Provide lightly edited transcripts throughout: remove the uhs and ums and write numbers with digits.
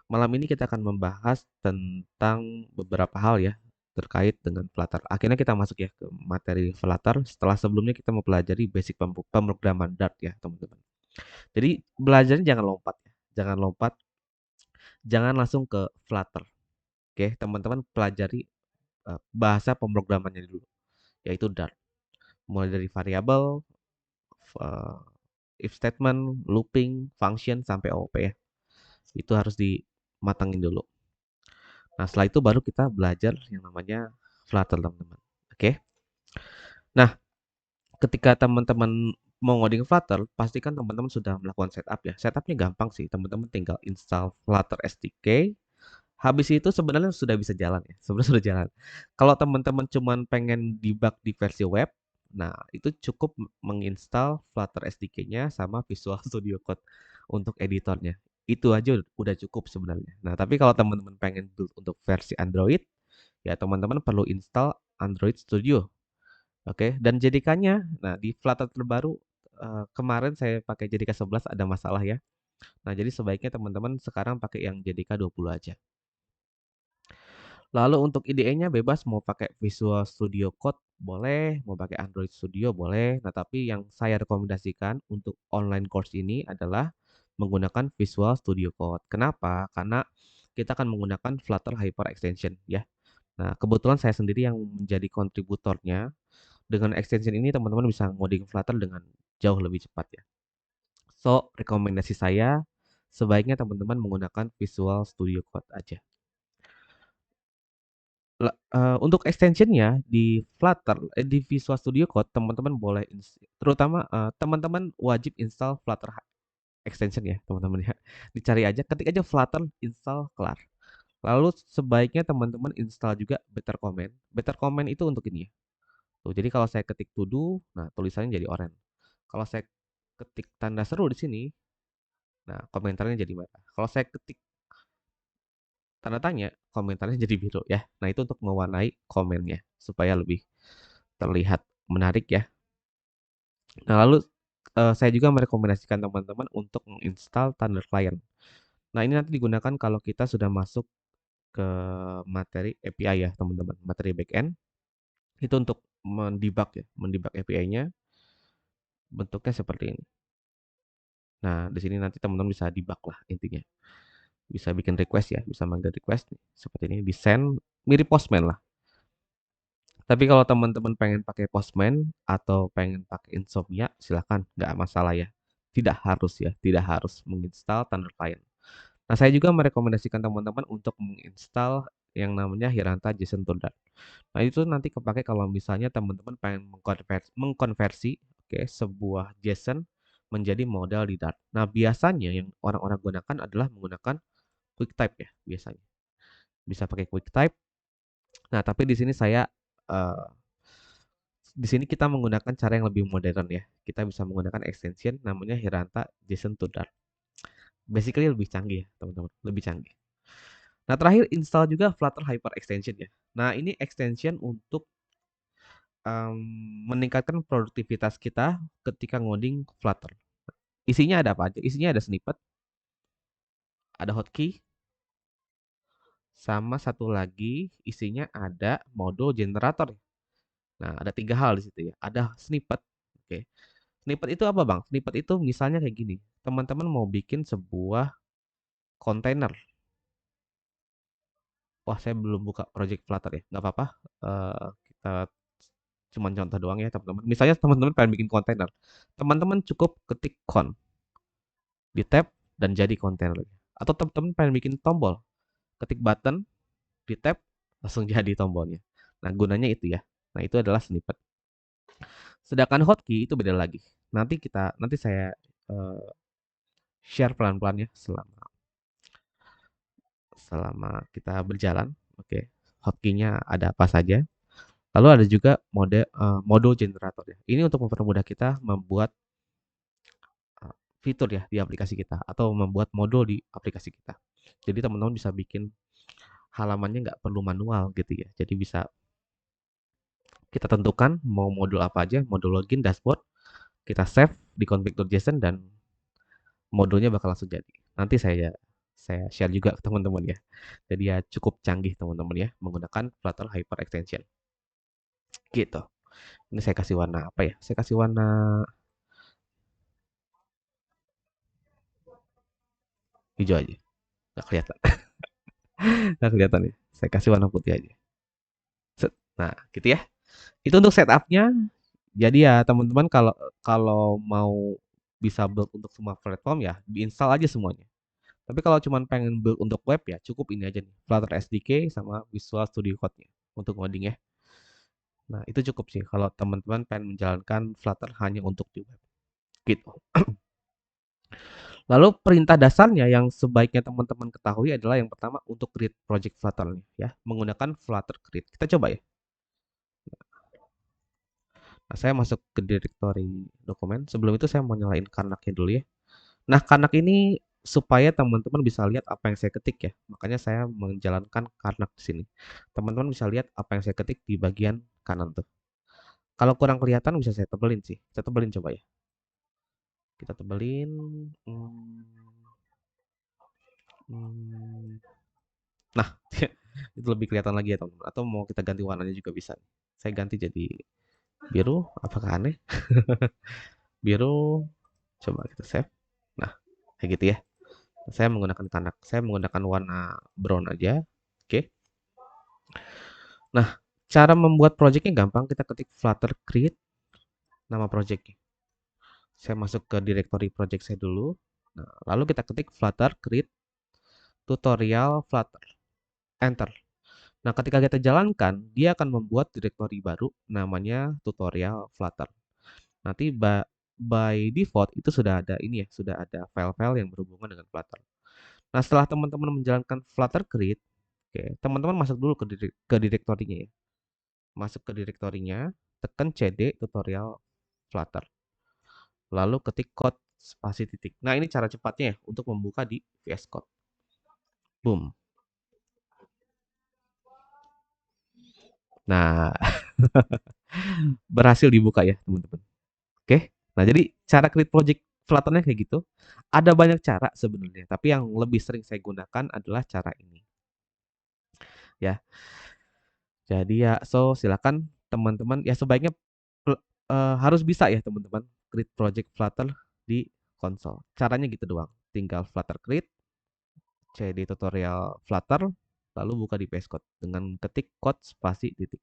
Malam ini kita akan membahas tentang beberapa hal ya terkait dengan Flutter. Akhirnya kita masuk ya ke materi Flutter setelah sebelumnya kita mempelajari basic pemrograman Dart ya, teman-teman. Jadi belajarnya jangan lompat ya. Jangan lompat, jangan langsung ke Flutter. Oke, teman-teman pelajari bahasa pemrogramannya dulu, yaitu Dart. Mulai dari variabel, uh, if statement, looping, function sampai OOP ya. Itu harus dimatangin dulu. Nah, setelah itu baru kita belajar yang namanya Flutter, teman-teman. Oke. Nah, ketika teman-teman mau ngoding Flutter, pastikan teman-teman sudah melakukan setup ya. Setupnya gampang sih, teman-teman tinggal install Flutter SDK. Habis itu sebenarnya sudah bisa jalan ya. Sebenarnya sudah jalan. Kalau teman-teman cuman pengen debug di versi web, nah itu cukup menginstal Flutter SDK-nya sama Visual Studio Code untuk editornya. Itu aja udah cukup sebenarnya. Nah, tapi kalau teman-teman pengen build untuk versi Android, ya teman-teman perlu install Android Studio. Oke, dan JDK-nya, nah di Flutter terbaru kemarin saya pakai JDK 11 ada masalah ya. Nah, jadi sebaiknya teman-teman sekarang pakai yang JDK 20 aja. Lalu untuk IDE-nya bebas mau pakai Visual Studio Code boleh, mau pakai Android Studio boleh. Nah, tapi yang saya rekomendasikan untuk online course ini adalah menggunakan Visual Studio Code. Kenapa? Karena kita akan menggunakan Flutter Hyper Extension ya. Nah, kebetulan saya sendiri yang menjadi kontributornya. Dengan extension ini teman-teman bisa ngoding Flutter dengan jauh lebih cepat ya. So, rekomendasi saya sebaiknya teman-teman menggunakan Visual Studio Code aja. Untuk extensionnya di Flutter, di Visual Studio Code teman-teman boleh terutama teman-teman wajib install Flutter extension ya teman-teman ya. Dicari aja, ketik aja Flutter install kelar. Lalu sebaiknya teman-teman install juga Better Command. Better Command itu untuk ini ya. Tuh, jadi kalau saya ketik to do, nah tulisannya jadi orange. Kalau saya ketik tanda seru di sini, nah komentarnya jadi merah. Kalau saya ketik tanda tanya, komentarnya jadi biru ya. Nah, itu untuk mewarnai komennya supaya lebih terlihat menarik ya. Nah, lalu saya juga merekomendasikan teman-teman untuk menginstal Thunder Client. Nah, ini nanti digunakan kalau kita sudah masuk ke materi API ya, teman-teman. Materi backend itu untuk mendebug ya, mendebug API-nya bentuknya seperti ini. Nah, di sini nanti teman-teman bisa debug lah intinya. Bisa bikin request ya, bisa manggil request seperti ini, di send mirip Postman lah. Tapi kalau teman-teman pengen pakai Postman atau pengen pakai Insomnia, silakan, nggak masalah ya. Tidak harus ya, tidak harus menginstal Thunder Client. Nah, saya juga merekomendasikan teman-teman untuk menginstal yang namanya Hiranta JSON to Dart. Nah, itu nanti kepake kalau misalnya teman-teman pengen mengkonversi oke, sebuah JSON menjadi model di Dart. Nah, biasanya yang orang-orang gunakan adalah menggunakan QuickType ya, biasanya. Bisa pakai QuickType. Nah, tapi di sini eh, di sini kita menggunakan cara yang lebih modern ya. Kita bisa menggunakan extension namanya Hiranta JSON to Dart. Basically lebih canggih ya, teman-teman, lebih canggih. Nah, terakhir install juga Flutter Hyper Extension ya. Nah, ini extension untuk em, meningkatkan produktivitas kita ketika ngoding Flutter. Isinya ada apa aja? Isinya ada snippet, ada hotkey, sama satu lagi isinya ada modul generator. Nah, ada tiga hal di situ ya. Ada snippet, oke. Snippet itu apa, Bang? Snippet itu misalnya kayak gini. Teman-teman mau bikin sebuah kontainer. Wah, saya belum buka project Flutter ya. Nggak apa-apa. Kita cuma contoh doang ya, teman-teman. Misalnya teman-teman pengen bikin kontainer. Teman-teman cukup ketik con di tab dan jadi kontainer. Atau teman-teman pengen bikin tombol. Ketik button di tab langsung jadi tombolnya. Nah, gunanya itu ya. Nah, itu adalah snippet. Sedangkan hotkey itu beda lagi. Nanti saya eh, share pelan-pelan ya selama selama kita berjalan. Oke, hotkey-nya ada apa saja. Lalu ada juga modul generator ya. Ini untuk mempermudah kita membuat fitur ya di aplikasi kita atau membuat modul di aplikasi kita. Jadi teman-teman bisa bikin halamannya nggak perlu manual gitu ya. Jadi bisa kita tentukan mau modul apa aja, modul login, dashboard, kita save di config.json dan modulnya bakal langsung jadi. Nanti saya share juga ke teman-teman ya. Jadi ya cukup canggih teman-teman ya menggunakan Flutter Hyper Extension gitu. Ini saya kasih warna apa ya? Saya kasih warna hijau aja. Nggak kelihatan. Nggak kelihatan ya. Saya kasih warna putih aja. Set. Nah, gitu ya. Itu untuk setupnya. Jadi ya teman-teman kalau kalau mau bisa build untuk semua platform ya diinstal aja semuanya. Tapi kalau cuma pengen build untuk web ya cukup ini aja nih, Flutter SDK sama Visual Studio Code-nya untuk ngoding ya. Nah, itu cukup sih kalau teman-teman pengen menjalankan Flutter hanya untuk di web. Gitu. Lalu perintah dasarnya yang sebaiknya teman-teman ketahui adalah yang pertama untuk create project Flutter nih ya, menggunakan Flutter create. Kita coba ya. Nah, saya masuk ke directory dokumen. Sebelum itu saya mau nyalain Karnaknya dulu ya. Nah, Karnak ini supaya teman-teman bisa lihat apa yang saya ketik ya. Makanya saya menjalankan Karnak di sini. Teman-teman bisa lihat apa yang saya ketik di bagian kanan tuh. Kalau kurang kelihatan bisa saya tebelin sih. Saya tebelin coba ya. Kita tebelin. Hmm, hmm. Nah, itu lebih kelihatan lagi ya teman-teman. Atau mau kita ganti warnanya juga bisa. Saya ganti jadi biru. Apakah aneh? Biru. Coba kita save. Nah, kayak gitu ya. Saya menggunakan kanak. Saya menggunakan warna brown aja. Oke. Nah, cara membuat projectnya gampang. Kita ketik Flutter create nama projectnya. Saya masuk ke directory project saya dulu. Nah, lalu kita ketik Flutter create tutorial Flutter. Enter. Nah, ketika kita jalankan, dia akan membuat directory baru namanya tutorial Flutter. Nanti by default itu sudah ada ini ya, sudah ada file-file yang berhubungan dengan Flutter. Nah, setelah teman-teman menjalankan Flutter create, oke, teman-teman masuk dulu ke direktorinya ya. Masuk ke direktorinya, tekan cd tutorial Flutter. Lalu ketik code spasi titik. Nah, ini cara cepatnya ya untuk membuka di VS Code. Boom. Nah, berhasil dibuka ya, teman-teman. Oke. Nah, jadi cara create project Flutter-nya kayak gitu. Ada banyak cara sebenarnya, tapi yang lebih sering saya gunakan adalah cara ini. Ya. Jadi ya, so silakan teman-teman ya sebaiknya harus bisa ya teman-teman create project Flutter di konsol. Caranya gitu doang. Tinggal Flutter create, cd tutorial Flutter, lalu buka di VS Code dengan ketik code spasi titik.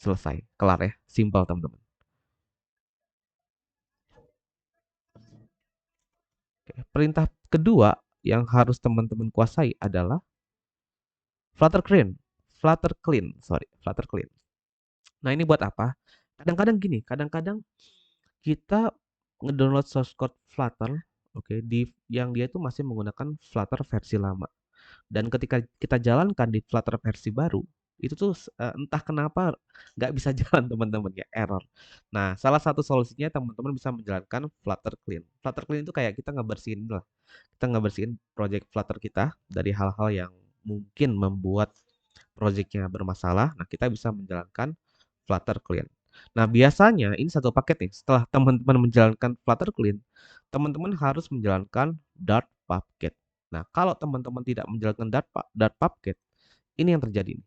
Selesai, kelar ya, simpel teman-teman. Perintah kedua yang harus teman-teman kuasai adalah Flutter clean. Flutter clean, sorry, Flutter clean. Nah, ini buat apa? Kadang-kadang gini, kadang-kadang kita ngedownload source code Flutter, oke, di yang dia itu masih menggunakan Flutter versi lama. Dan ketika kita jalankan di Flutter versi baru, itu tuh entah kenapa nggak bisa jalan teman-teman ya, error. Nah, salah satu solusinya teman-teman bisa menjalankan Flutter clean. Flutter clean itu kayak kita ngebersihin lah. Kita ngebersihin project Flutter kita dari hal-hal yang mungkin membuat projectnya bermasalah. Nah, kita bisa menjalankan Flutter clean. Nah, biasanya ini satu paket nih. Setelah teman-teman menjalankan Flutter clean, teman-teman harus menjalankan Dart Pubget. Nah, kalau teman-teman tidak menjalankan Dart Pubget, ini yang terjadi.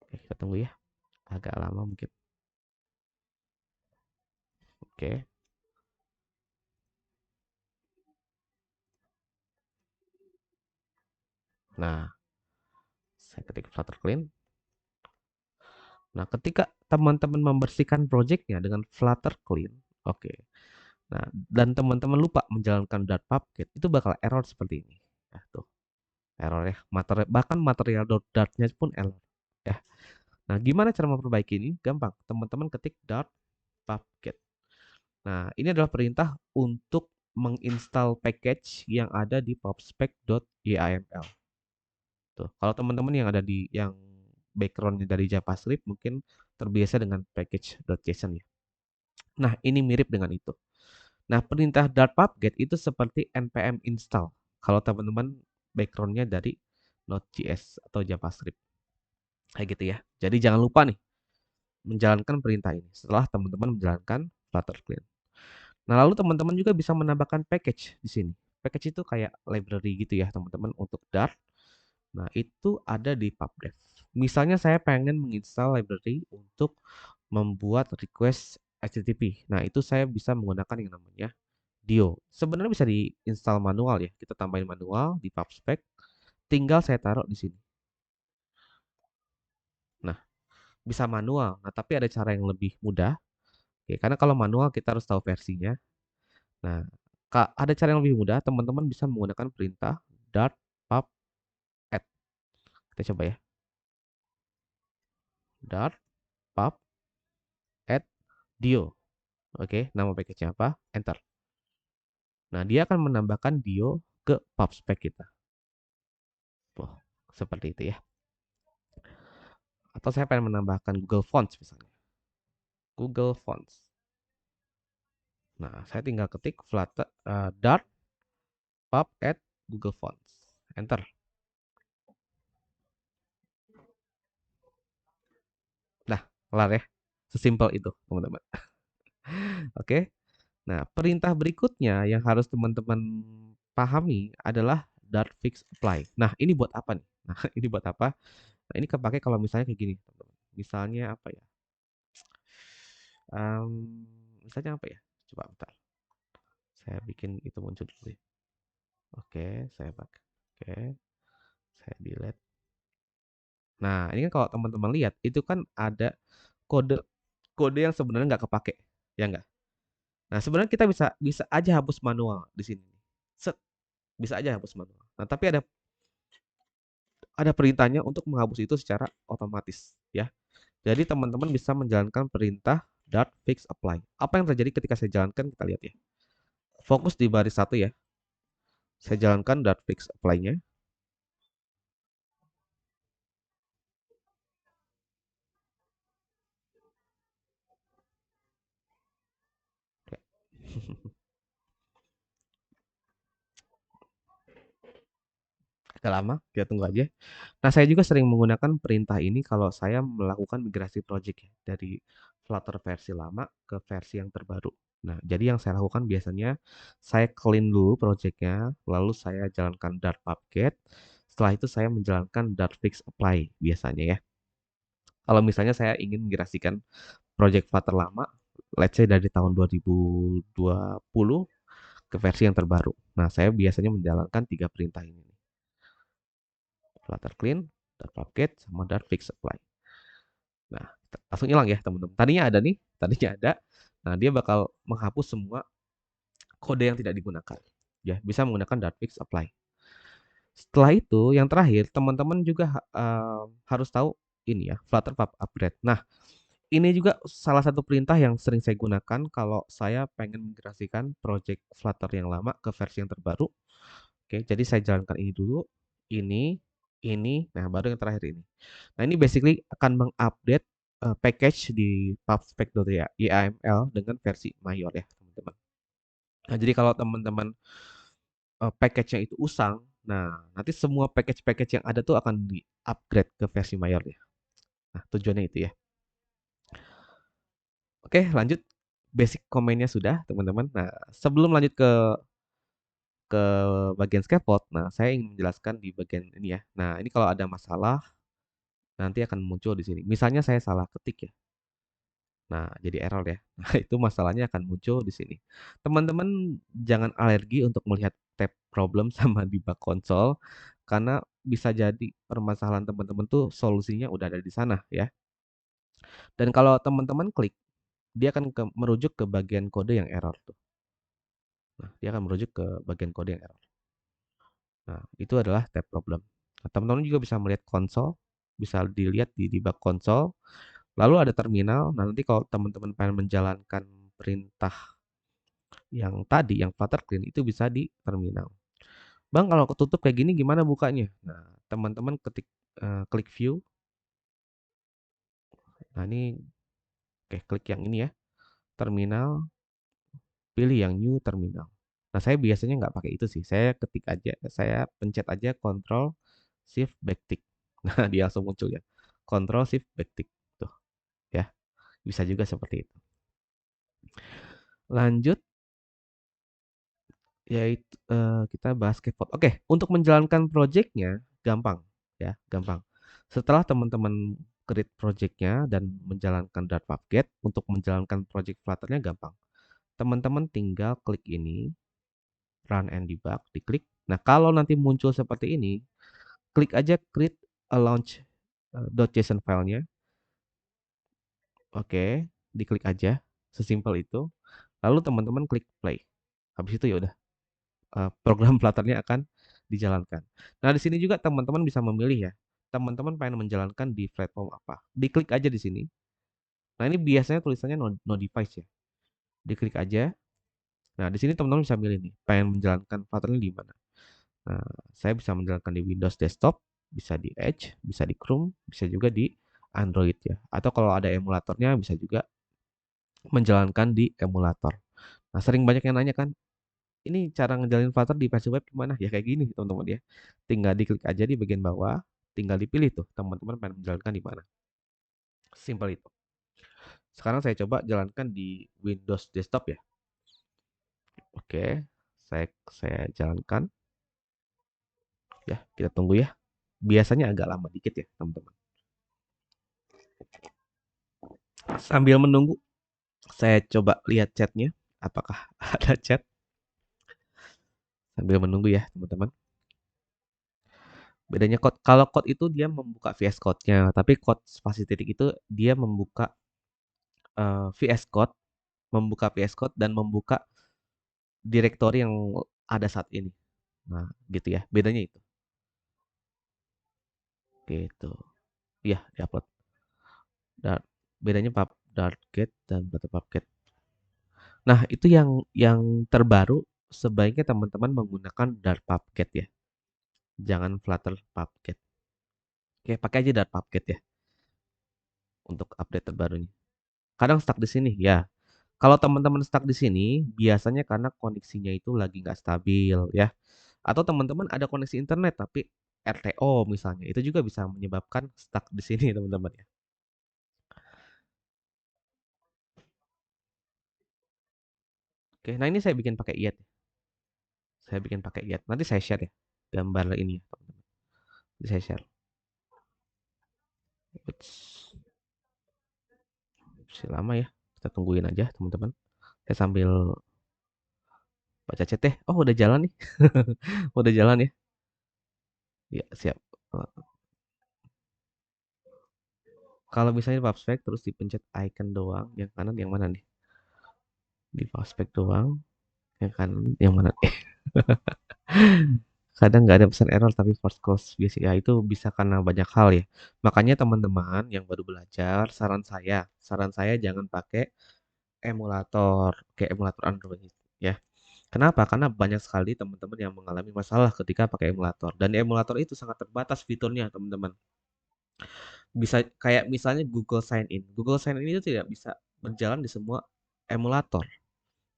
Oke, kita tunggu ya. Agak lama mungkin. Oke. Nah, saya ketik Flutter clean. Nah, ketika teman-teman membersihkan projectnya dengan Flutter clean, oke. Nah, dan teman-teman lupa menjalankan Dart Pubget, itu bakal error seperti ini. Ya, tuh. Error ya. Bahkan material Dart-nya pun error. Ya. Nah, gimana cara memperbaiki ini? Gampang. Teman-teman ketik Dart Pubget. Nah, ini adalah perintah untuk menginstal package yang ada di pubspec.yml. Tuh, kalau teman-teman yang ada di yang background dari JavaScript mungkin terbiasa dengan package.json ya. Nah, ini mirip dengan itu. Nah, perintah dart pubget itu seperti npm install kalau teman-teman backgroundnya dari Node.js atau JavaScript. Kayak gitu ya. Jadi jangan lupa nih menjalankan perintah ini setelah teman-teman menjalankan Flutter clean. Nah, lalu teman-teman juga bisa menambahkan package di sini. Package itu kayak library gitu ya, teman-teman, untuk Dart. Nah, itu ada di PubDev. Misalnya saya pengen menginstal library untuk membuat request HTTP. Nah, itu saya bisa menggunakan yang namanya Dio. Sebenarnya bisa diinstal manual ya. Kita tambahin manual di PubSpec. Tinggal saya taruh di sini. Nah, bisa manual. Nah, tapi ada cara yang lebih mudah. Oke, karena kalau manual kita harus tahu versinya. Nah, ada cara yang lebih mudah. Teman-teman bisa menggunakan perintah dart pub add. Kita coba ya. Dart pub add dio. Oke, nama package-nya apa? Enter. Nah, dia akan menambahkan dio ke PubSpec kita. Tuh, seperti itu ya. Atau saya pengen menambahkan Google Fonts misalnya. Google Fonts. Nah, saya tinggal ketik Flutter Dart pub add Google Fonts. Enter. Nah, kelar ya. Sesimpel itu, teman-teman. Oke. Nah, perintah berikutnya yang harus teman-teman pahami adalah Dart fix apply. Nah, ini buat apa nih? Nah, ini buat apa? Nah, ini kepake kalau misalnya kayak gini, teman-teman. Misalnya apa ya? Misalnya apa ya? Coba bentar. Saya bikin itu muncul dulu ya. Oke, saya pakai. Oke, saya delete. Nah, ini kan kalau teman-teman lihat, itu kan ada kode kode yang sebenarnya nggak kepake, ya nggak? Nah, sebenarnya kita bisa bisa aja hapus manual di sini. Set, bisa aja hapus manual. Nah, tapi ada perintahnya untuk menghapus itu secara otomatis, ya. Jadi teman-teman bisa menjalankan perintah dart fix apply. Apa yang terjadi ketika saya jalankan kita lihat ya. Fokus di baris satu ya. Saya jalankan dart fix apply-nya. Ya. Agak lama, kita tunggu aja. Nah, saya juga sering menggunakan perintah ini kalau saya melakukan migrasi project ya, dari Flutter versi lama ke versi yang terbaru. Nah, jadi yang saya lakukan biasanya saya clean dulu projectnya, lalu saya jalankan Dart Pubget. Setelah itu saya menjalankan Dart Fix Apply biasanya ya. Kalau misalnya saya ingin migrasikan project Flutter lama, let's say dari tahun 2020 ke versi yang terbaru. Nah, saya biasanya menjalankan tiga perintah ini. Flutter clean, Dart Pubget, sama Dart Fix Apply. Nah, langsung hilang ya teman-teman. Tadinya ada nih, tadinya ada. Nah, dia bakal menghapus semua kode yang tidak digunakan. Ya, bisa menggunakan Dart Fix Apply. Setelah itu, yang terakhir, teman-teman juga harus tahu ini ya, Flutter Pub Upgrade. Nah, ini juga salah satu perintah yang sering saya gunakan kalau saya pengen migrasikan project Flutter yang lama ke versi yang terbaru. Oke, jadi saya jalankan ini dulu, ini, nah baru yang terakhir ini. Nah, ini basically akan mengupdate package di pubspec.yaml dengan versi mayor ya, teman-teman. Nah, jadi kalau teman-teman package-nya itu usang, nah nanti semua package-package yang ada tuh akan di-upgrade ke versi mayor ya. Nah, tujuannya itu ya. Oke, lanjut. Basic komennya sudah, teman-teman. Nah, sebelum lanjut ke bagian scaffold, nah saya ingin menjelaskan di bagian ini ya. Nah, ini kalau ada masalah nanti akan muncul di sini. Misalnya saya salah ketik ya. Nah, jadi error ya. Nah, itu masalahnya akan muncul di sini. Teman-teman jangan alergi untuk melihat tab problem sama debug console karena bisa jadi permasalahan teman-teman tuh solusinya udah ada di sana ya. Dan kalau teman-teman klik, dia akan merujuk ke bagian kode yang error tuh. Nah, dia akan merujuk ke bagian kode yang error. Nah, itu adalah tab problem. Nah, teman-teman juga bisa melihat konsol, bisa dilihat di debug console. Lalu ada terminal. Nah, nanti kalau teman-teman pengen menjalankan perintah yang tadi, yang Flutter Clean itu bisa di terminal. Bang, kalau ketutup kayak gini gimana bukanya? Nah, teman-teman klik view. Nah, ini oke, klik yang ini ya, terminal, pilih yang new terminal. Nah, saya biasanya nggak pakai itu sih. Saya ketik aja, saya pencet aja Control Shift Backtick. Nah, dia langsung muncul ya. Control Shift Backtick. Tuh, ya. Bisa juga seperti itu. Lanjut. Yaitu, kita bahas scaffold. Oke, untuk menjalankan project-nya gampang ya, gampang. Setelah teman-teman create project-nya dan menjalankan Dart Puppet, untuk menjalankan project Flutter-nya gampang. Teman-teman tinggal klik ini, run and debug, diklik. Nah, kalau nanti muncul seperti ini, klik aja create a launch .json file-nya. Oke, diklik aja, sesimpel itu. Lalu teman-teman klik play. Habis itu ya udah program Flutter-nya akan dijalankan. Nah, di sini juga teman-teman bisa memilih ya. Teman-teman pengen menjalankan di platform apa. Diklik aja di sini. Nah, ini biasanya tulisannya no device ya. Diklik aja. Nah, di sini teman-teman bisa milih nih, pengen menjalankan Flutter-nya di mana. Nah, saya bisa menjalankan di Windows Desktop, bisa di Edge, bisa di Chrome, bisa juga di Android ya. Atau kalau ada emulatornya bisa juga menjalankan di emulator. Nah, sering banyak yang nanya kan, ini cara ngejalin Flutter di versi web gimana? Ya kayak gini teman-teman ya. Tinggal diklik aja di bagian bawah, tinggal dipilih tuh teman-teman pengen menjalankan di mana. Simpel itu. Sekarang saya coba jalankan di Windows Desktop ya. Oke, saya jalankan. Ya, kita tunggu ya. Biasanya agak lama dikit ya, teman-teman. Sambil menunggu, saya coba lihat chatnya. Apakah ada chat? Sambil menunggu ya, teman-teman. Bedanya code, kalau code itu dia membuka VS Code-nya, tapi code spasi titik itu dia membuka VS Code, membuka VS Code dan membuka direktori yang ada saat ini. Nah, gitu ya. Bedanya itu. Gitu. Iya, diupload. Dan bedanya Dartgate dan Butterpupget. Nah, itu yang terbaru sebaiknya teman-teman menggunakan Dartpupget ya. Jangan Flutter Pupget. Oke, pakai aja Dartpupget ya untuk update terbarunya. Kadang stuck di sini ya. Kalau teman-teman stuck di sini, biasanya karena koneksinya itu lagi nggak stabil ya. Atau teman-teman ada koneksi internet tapi RTO misalnya, itu juga bisa menyebabkan stuck di sini teman-teman ya. Oke, nah ini saya bikin pakai iat. Saya bikin pakai iat. Nanti saya share ya gambar ini ya, teman-teman. Nanti saya share. Ups, masih lama ya. Kita tungguin aja teman-teman. Saya sambil baca chat deh. Oh, udah jalan nih. Udah jalan ya. Ya, siap. Kalau misalnya Pubspec terus dipencet icon doang, yang kanan yang mana nih? Di Pubspec doang, yang kanan yang mana? Kadang nggak ada pesan error tapi force close biasa ya itu bisa karena banyak hal ya. Makanya teman-teman yang baru belajar, saran saya jangan pakai emulator, kayak emulator Android ya. Kenapa? Karena banyak sekali teman-teman yang mengalami masalah ketika pakai emulator dan di emulator itu sangat terbatas fiturnya, teman-teman. Bisa kayak misalnya Google Sign In. Google Sign In itu tidak bisa berjalan di semua emulator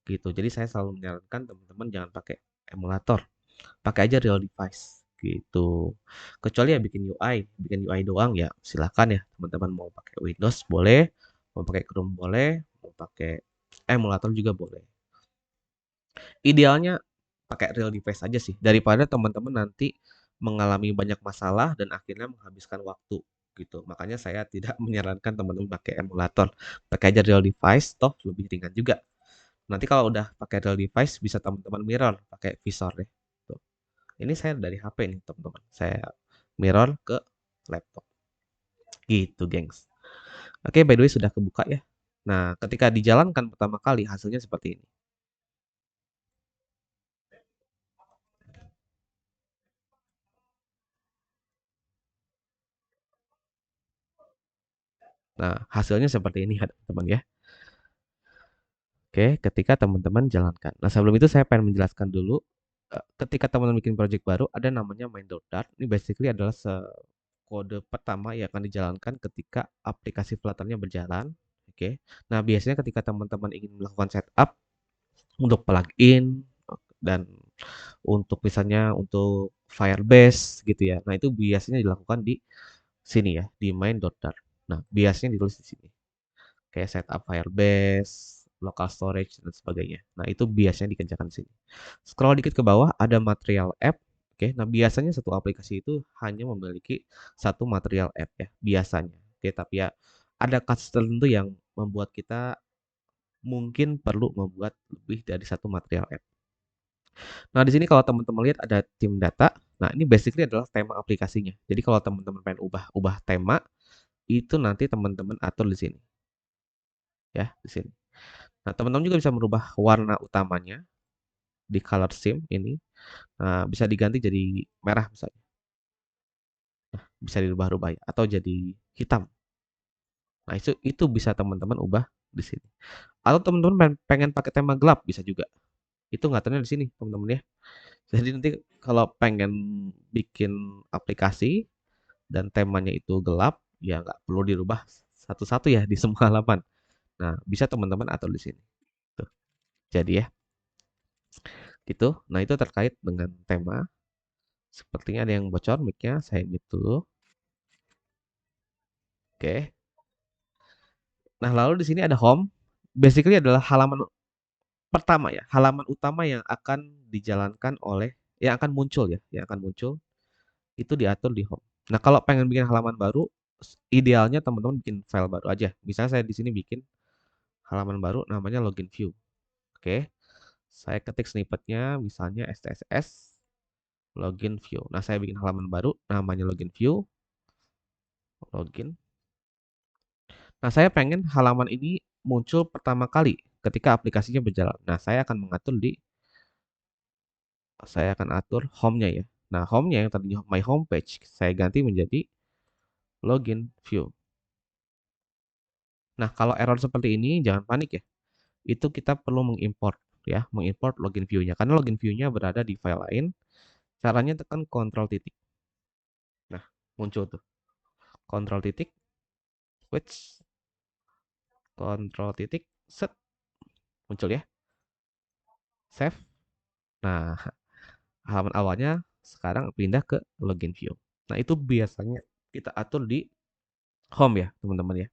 gitu. Jadi saya selalu menyarankan teman-teman jangan pakai emulator. Pakai aja real device gitu. Kecuali ya bikin UI doang ya silakan ya teman-teman mau pakai Windows boleh, mau pakai Chrome boleh, mau pakai emulator juga boleh. Idealnya pakai real device aja sih daripada teman-teman nanti mengalami banyak masalah dan akhirnya menghabiskan waktu gitu. Makanya saya tidak menyarankan teman-teman pakai emulator. Pakai aja real device toh lebih ringan juga. Nanti kalau udah pakai real device bisa teman-teman mirror pakai visor deh. Tuh. Ini saya dari HP nih, teman-teman. Saya mirror ke laptop. Gitu, gengs. Oke, by the way sudah kebuka ya. Nah, ketika dijalankan pertama kali hasilnya seperti ini. Nah, hasilnya seperti ini ya, teman-teman ya. Oke, ketika teman-teman jalankan. Nah, sebelum itu saya pengen menjelaskan dulu ketika teman-teman bikin project baru ada namanya main.dart. Ini basically adalah kode pertama yang akan dijalankan ketika aplikasi Flutter-nya berjalan. Oke. Nah, biasanya ketika teman-teman ingin melakukan setup untuk plugin dan untuk misalnya untuk Firebase gitu ya. Nah, itu biasanya dilakukan di sini ya, di main.dart. Nah, biasanya ditulis di sini. Kayak setup Firebase, local storage dan sebagainya. Nah, itu biasanya dikerjakan di sini. Scroll dikit ke bawah ada material app. Oke, nah biasanya satu aplikasi itu hanya memiliki satu material app ya, biasanya. Oke, tapi ya ada kasus tertentu yang membuat kita mungkin perlu membuat lebih dari satu material app. Nah, di sini kalau teman-teman lihat ada tim data. Nah, ini basically adalah tema aplikasinya. Jadi kalau teman-teman pengen ubah tema, itu nanti teman-teman atur di sini ya, di sini. Nah, teman-teman juga bisa merubah warna utamanya di color scheme ini. Nah, bisa diganti jadi merah misalnya. Bisa dirubah-rubah ya, atau jadi hitam. Nah, itu bisa teman-teman ubah di sini. Atau teman-teman pengen pakai tema gelap bisa juga. Itu ngaturnya di sini, teman-teman ya. Jadi nanti kalau pengen bikin aplikasi dan temanya itu gelap, ya nggak perlu dirubah satu-satu ya di semua halaman. Nah, bisa teman-teman atur di sini. Tuh. Jadi ya, gitu. Nah, itu terkait dengan tema. Sepertinya ada yang bocor mic-nya, saya mute dulu. Oke. Nah, lalu di sini ada home. Basically adalah halaman pertama ya, halaman utama yang akan dijalankan oleh yang akan muncul ya, yang akan muncul itu diatur di home. Nah, kalau pengen bikin halaman baru, idealnya teman-teman bikin file baru aja. Misalnya saya di sini bikin halaman baru namanya login view. Oke. Saya ketik snippetnya misalnya STSS login view. Nah, saya bikin halaman baru namanya login view, login. Nah, saya pengen halaman ini muncul pertama kali ketika aplikasinya berjalan. Nah, saya akan atur home-nya ya. Nah, home-nya yang tadinya my homepage, saya ganti menjadi login view. Nah, kalau error seperti ini jangan panik ya. Itu kita perlu mengimport ya, mengimport login view-nya. Karena login view-nya berada di file lain. Caranya tekan Ctrl titik. Nah, muncul tuh. Ctrl titik, switch, Ctrl titik, set, muncul ya. Save. Nah, halaman awalnya sekarang pindah ke login view. Nah, itu biasanya kita atur di home ya, teman-teman ya.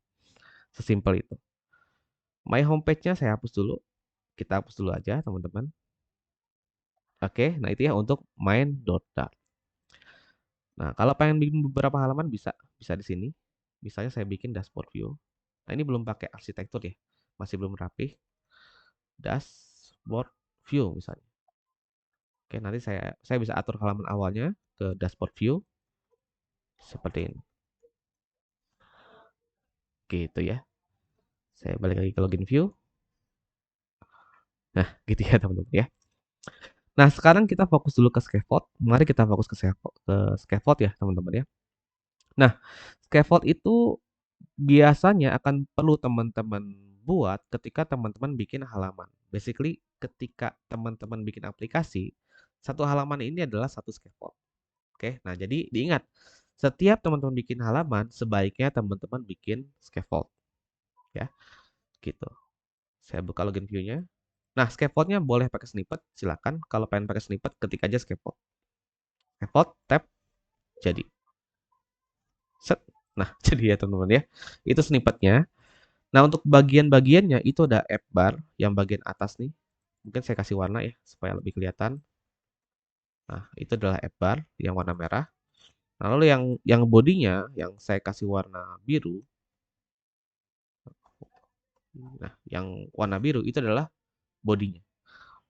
Sesimpel itu. My homepage-nya saya hapus dulu. Kita hapus dulu aja, teman-teman. Oke, nah itu ya untuk main Dota. Nah, kalau pengen bikin beberapa halaman bisa bisa di sini. Misalnya saya bikin dashboard view. Nah, ini belum pakai arsitektur ya. Masih belum rapi. Dashboard view misalnya. Oke, nanti saya bisa atur halaman awalnya ke dashboard view seperti ini. Gitu ya. Saya balik lagi ke login view. Nah, gitu ya teman-teman ya. Nah, sekarang kita fokus dulu ke scaffold. Mari kita fokus ke scaffold ya, teman-teman ya. Nah, scaffold itu biasanya akan perlu teman-teman buat ketika teman-teman bikin halaman. Basically, ketika teman-teman bikin aplikasi, satu halaman ini adalah satu scaffold. Oke, nah jadi diingat, setiap teman-teman bikin halaman, sebaiknya teman-teman bikin scaffold. Ya, gitu. Saya buka login view-nya. Nah, scaffold-nya boleh pakai snippet, silakan. Kalau pengen pakai snippet, ketik aja scaffold. Scaffold, tab, jadi. Set. Nah, jadi ya teman-teman ya. Itu snippetnya. Nah, untuk bagian-bagiannya itu ada app bar yang bagian atas nih. Mungkin saya kasih warna ya supaya lebih kelihatan. Nah, itu adalah app bar yang warna merah. Nah, lalu yang bodinya yang saya kasih warna biru. Nah, yang warna biru itu adalah bodinya.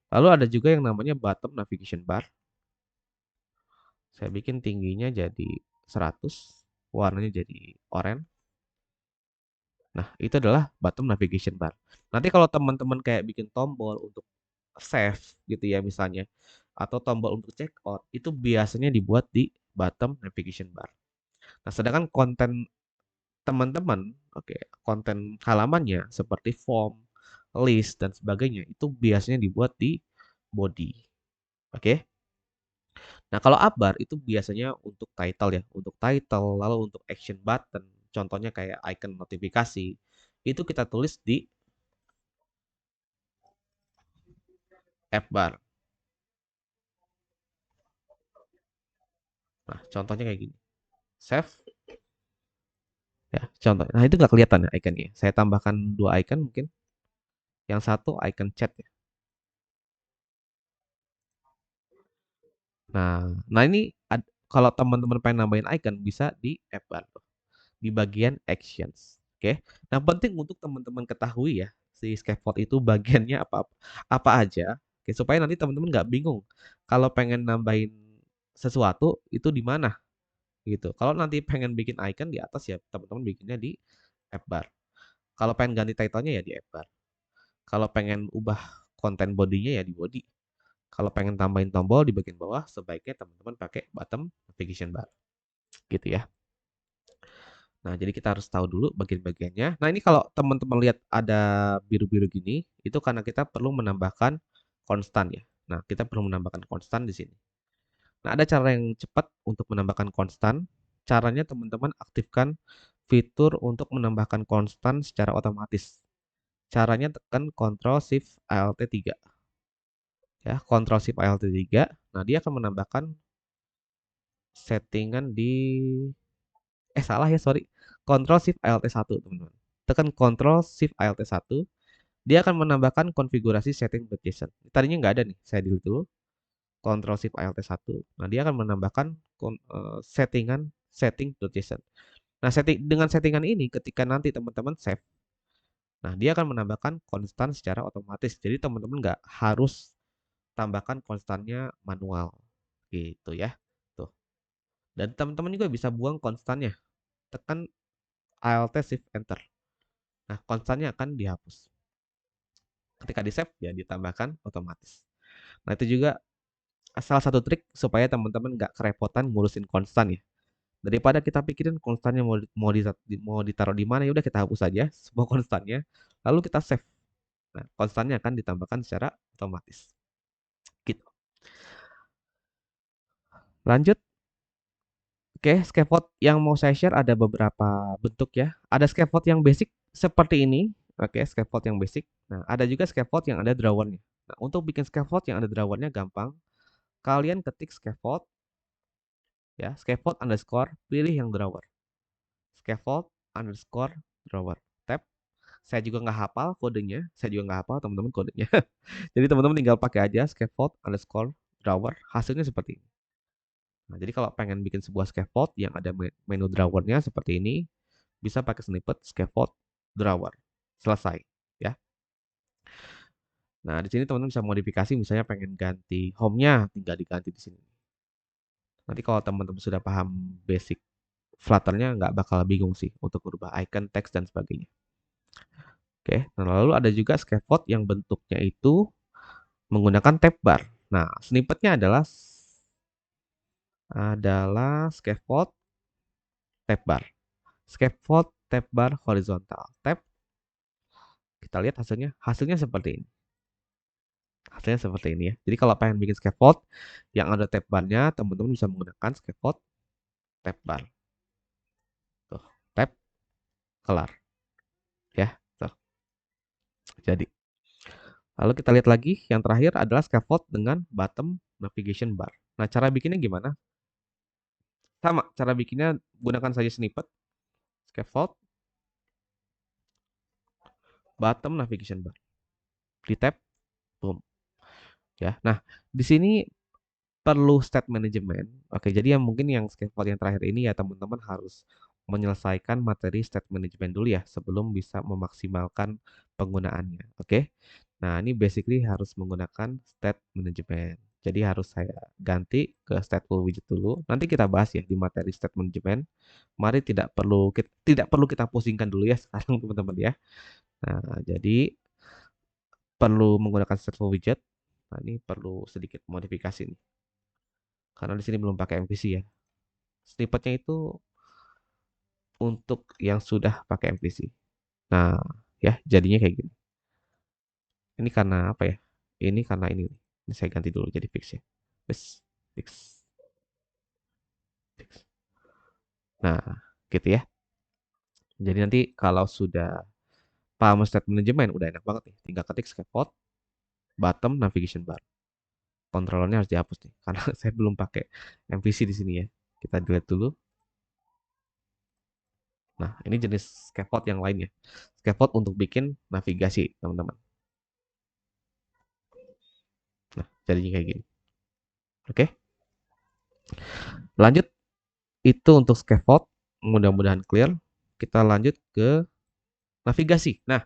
Lalu ada juga yang namanya bottom navigation bar. Saya bikin tingginya jadi 100, warnanya jadi oranye. Nah, itu adalah bottom navigation bar. Nanti kalau teman-teman kayak bikin tombol untuk save gitu ya misalnya, atau tombol untuk check out, itu biasanya dibuat di bottom navigation bar. Nah, sedangkan konten teman-teman, oke, konten halamannya seperti form, list, dan sebagainya, itu biasanya dibuat di body. Oke. Nah, kalau upbar itu biasanya untuk title ya, untuk title, lalu untuk action button, contohnya kayak icon notifikasi, itu kita tulis di app bar. Nah, contohnya kayak gini. Save, ya, contoh. Nah, itu nggak kelihatan ya iconnya. Saya tambahkan dua icon mungkin. Yang satu icon chat ya. Nah ini kalau teman-teman pengen nambahin icon bisa di app bar tuh, di bagian actions. Oke. Nah, penting untuk teman-teman ketahui ya, si scaffold itu bagiannya apa aja, oke, supaya nanti teman-teman nggak bingung kalau pengen nambahin sesuatu itu di mana gitu. Kalau nanti pengen bikin icon di atas ya teman-teman bikinnya di app bar. Kalau pengen ganti title-nya ya di app bar. Kalau pengen ubah konten bodinya ya di body. Kalau pengen tambahin tombol di bagian bawah, sebaiknya teman-teman pakai bottom navigation bar. Gitu ya. Nah, jadi kita harus tahu dulu bagian-bagiannya. Nah, ini kalau teman-teman lihat ada biru-biru gini, itu karena kita perlu menambahkan konstan ya. Nah, kita perlu menambahkan konstan di sini. Nah, ada cara yang cepat untuk menambahkan konstan. Caranya teman-teman aktifkan fitur untuk menambahkan konstan secara otomatis. Caranya tekan Ctrl Shift Alt 3 ya, Ctrl Shift Alt 3. Nah, dia akan menambahkan settingan di salah ya, sorry. Ctrl Shift Alt 1, teman-teman. Tekan Ctrl Shift Alt 1, dia akan menambahkan konfigurasi setting JSON. Tadinya nggak ada nih, saya delete dulu. Ctrl Shift Alt 1. Nah, dia akan menambahkan setting.json. Nah, dengan settingan ini ketika nanti teman-teman save, nah dia akan menambahkan konstan secara otomatis. Jadi teman-teman nggak harus tambahkan konstannya manual gitu ya. Tuh. Dan teman-teman juga bisa buang konstannya. Tekan Alt Shift Enter. Nah, konstannya akan dihapus. Ketika di save ya ditambahkan otomatis. Nah, itu juga salah satu trik supaya teman-teman nggak kerepotan ngurusin konstan ya. Daripada kita pikirin konstannya mau ditaruh di mana, ya udah kita hapus aja semua konstannya, lalu kita save. Nah, konstannya akan ditambahkan secara otomatis. Gitu. Lanjut. Oke, scaffold yang mau saya share ada beberapa bentuk ya. Ada scaffold yang basic seperti ini. Oke, scaffold yang basic. Nah, ada juga scaffold yang ada drawernya. Nah, untuk bikin scaffold yang ada drawernya gampang. Kalian ketik scaffold ya, scaffold underscore, pilih yang drawer. Scaffold underscore drawer. Tab. Saya juga nggak hafal kodenya. Saya juga nggak hafal teman-teman kodenya. Jadi teman-teman tinggal pakai aja scaffold underscore drawer. Hasilnya seperti ini. Nah, jadi kalau pengen bikin sebuah scaffold yang ada menu drawernya seperti ini, bisa pakai snippet scaffold drawer. Selesai, ya. Nah, di sini teman-teman bisa modifikasi, misalnya pengen ganti home-nya, tinggal diganti di sini. Nanti kalau teman-teman sudah paham basic Flutter-nya, nggak bakal bingung sih untuk merubah icon, teks, dan sebagainya. Oke, nah lalu ada juga scaffold yang bentuknya itu menggunakan tab bar. Nah, snippetnya adalah scaffold tab bar. Scaffold tab bar horizontal. Tab, kita lihat hasilnya. Hasilnya seperti ini. Hasilnya seperti ini ya. Jadi kalau pengen bikin scaffold yang ada tab barnya, teman-teman bisa menggunakan scaffold tab bar. Tuh, tab, kelar. Ya, tuh. Jadi, lalu kita lihat lagi, yang terakhir adalah scaffold dengan bottom navigation bar. Nah, cara bikinnya gimana? Sama, cara bikinnya gunakan saja snippet, scaffold, bottom navigation bar. Di tab, boom. Ya, nah di sini perlu state management. Oke, jadi yang mungkin yang scaffold yang terakhir ini ya teman-teman harus menyelesaikan materi state management dulu ya sebelum bisa memaksimalkan penggunaannya. Oke. Nah, ini basically harus menggunakan state management. Jadi harus saya ganti ke stateful widget dulu. Nanti kita bahas ya di materi state management. Mari tidak perlu kita pusingkan dulu ya sekarang teman-teman ya. Nah, jadi perlu menggunakan stateful widget. Nah, ini perlu sedikit modifikasi nih. Karena di sini belum pakai MVC ya. Snippetnya itu untuk yang sudah pakai MVC. Nah, ya jadinya kayak gini. Ini karena apa ya? Ini karena ini. Ini saya ganti dulu jadi fix ya. Fix, fix, fix. Nah, gitu ya. Jadi nanti kalau sudah paham state management udah enak banget nih. Tinggal ketik scaffold, bottom navigation bar. Kontrolnya harus dihapus nih karena saya belum pakai MVC di sini ya. Kita delete dulu. Nah, ini jenis scaffold yang lainnya. Scaffold untuk bikin navigasi, teman-teman. Nah, jadinya kayak gini. Oke, lanjut itu untuk scaffold. Mudah-mudahan clear. Kita lanjut ke navigasi. Nah,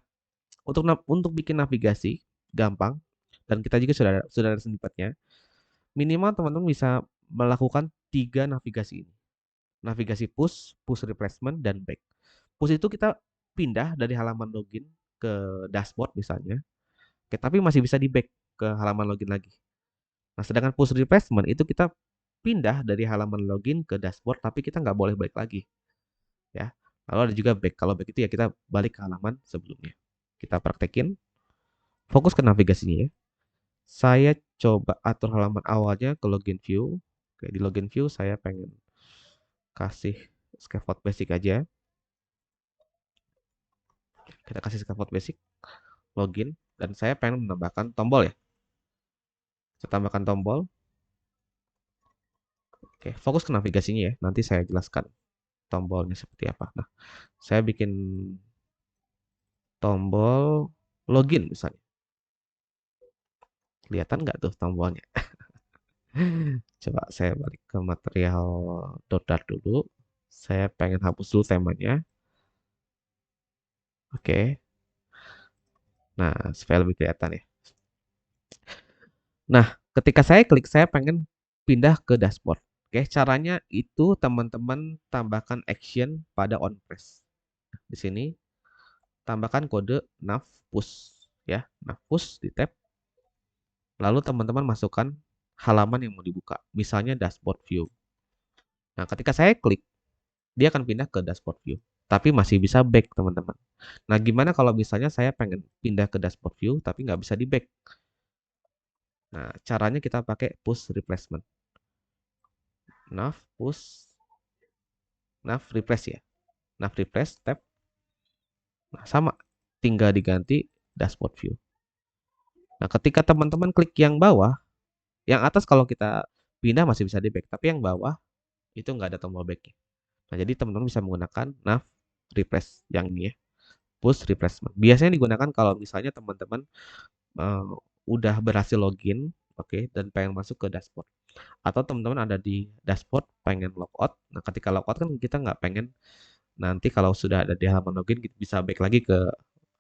untuk bikin navigasi gampang dan kita juga sudah ada snippetnya. Minimal teman-teman bisa melakukan 3 navigasi ini. Navigasi push, push replacement, dan back. Push itu kita pindah dari halaman login ke dashboard misalnya. Oke, tapi masih bisa di back ke halaman login lagi. Nah, sedangkan push replacement itu kita pindah dari halaman login ke dashboard, tapi kita nggak boleh balik lagi, ya. Lalu ada juga back. Kalau back itu ya kita balik ke halaman sebelumnya. Kita praktekin, fokus ke navigasinya ya. Saya coba atur halaman awalnya ke login view. Oke, di login view saya pengen kasih scaffold basic aja. Kita kasih scaffold basic, login, dan saya pengen menambahkan tombol ya. Saya tambahkan tombol. Oke, fokus ke navigasinya ya. Nanti saya jelaskan tombolnya seperti apa. Nah, saya bikin tombol login misalnya. Kelihatan nggak tuh tombolnya? Coba saya balik ke material .dart dulu. Saya pengen hapus dulu temanya. Oke. Nah, supaya lebih kelihatan ya. Nah, ketika saya klik, saya pengen pindah ke dashboard. Oke, caranya itu teman-teman tambahkan action pada on press. Di sini tambahkan kode nav push ya, nav push di tab. Lalu teman-teman masukkan halaman yang mau dibuka, misalnya dashboard view. Nah, ketika saya klik, dia akan pindah ke dashboard view, tapi masih bisa back teman-teman. Nah, gimana kalau misalnya saya pengen pindah ke dashboard view tapi nggak bisa di back? Nah, caranya kita pakai push replacement. Nav push, nav replace ya. Nav replace tab. Nah, sama, tinggal diganti dashboard view. Nah, ketika teman-teman klik yang bawah, yang atas kalau kita pindah masih bisa di back, tapi yang bawah itu nggak ada tombol back. Nah, jadi teman-teman bisa menggunakan nav replace yang ini ya, push replacement. Biasanya digunakan kalau misalnya teman-teman uh, udah berhasil login, oke, dan pengen masuk ke dashboard. Atau teman-teman ada di dashboard pengen logout. Nah, ketika logout kan kita nggak pengen nanti kalau sudah ada di halaman login kita bisa back lagi ke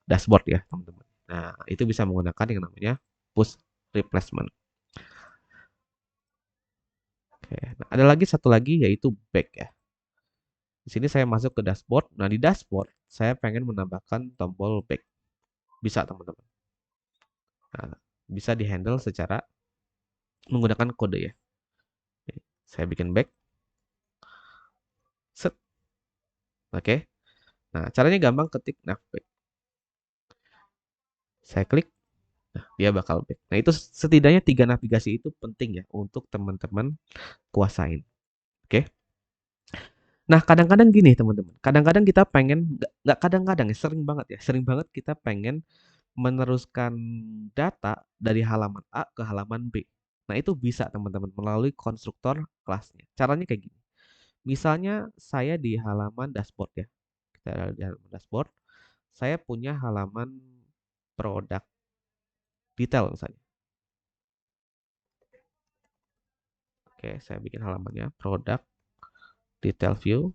dashboard ya, teman-teman. Nah, itu bisa menggunakan yang namanya push replacement. Oke, nah, ada lagi satu lagi yaitu back ya. Di sini saya masuk ke dashboard. Nah, di dashboard saya pengen menambahkan tombol back. Bisa, teman-teman. Nah, bisa dihandle secara menggunakan kode ya. Oke, saya bikin back. Set. Oke. Nah, caranya gampang, ketik nav back. Saya klik, nah, dia bakal back. Nah, itu setidaknya 3 navigasi itu penting ya untuk teman-teman kuasain. Oke. Nah, kadang-kadang gini teman-teman. Kadang-kadang kita pengen, nggak kadang-kadang ya, sering banget ya. Sering banget kita pengen meneruskan data dari halaman A ke halaman B. Nah, itu bisa teman-teman melalui konstruktor kelasnya. Caranya kayak gini. Misalnya saya di halaman dashboard ya. Kita ada di halaman dashboard. Saya punya halaman produk detail misalnya. Oke, saya bikin halamannya produk detail view,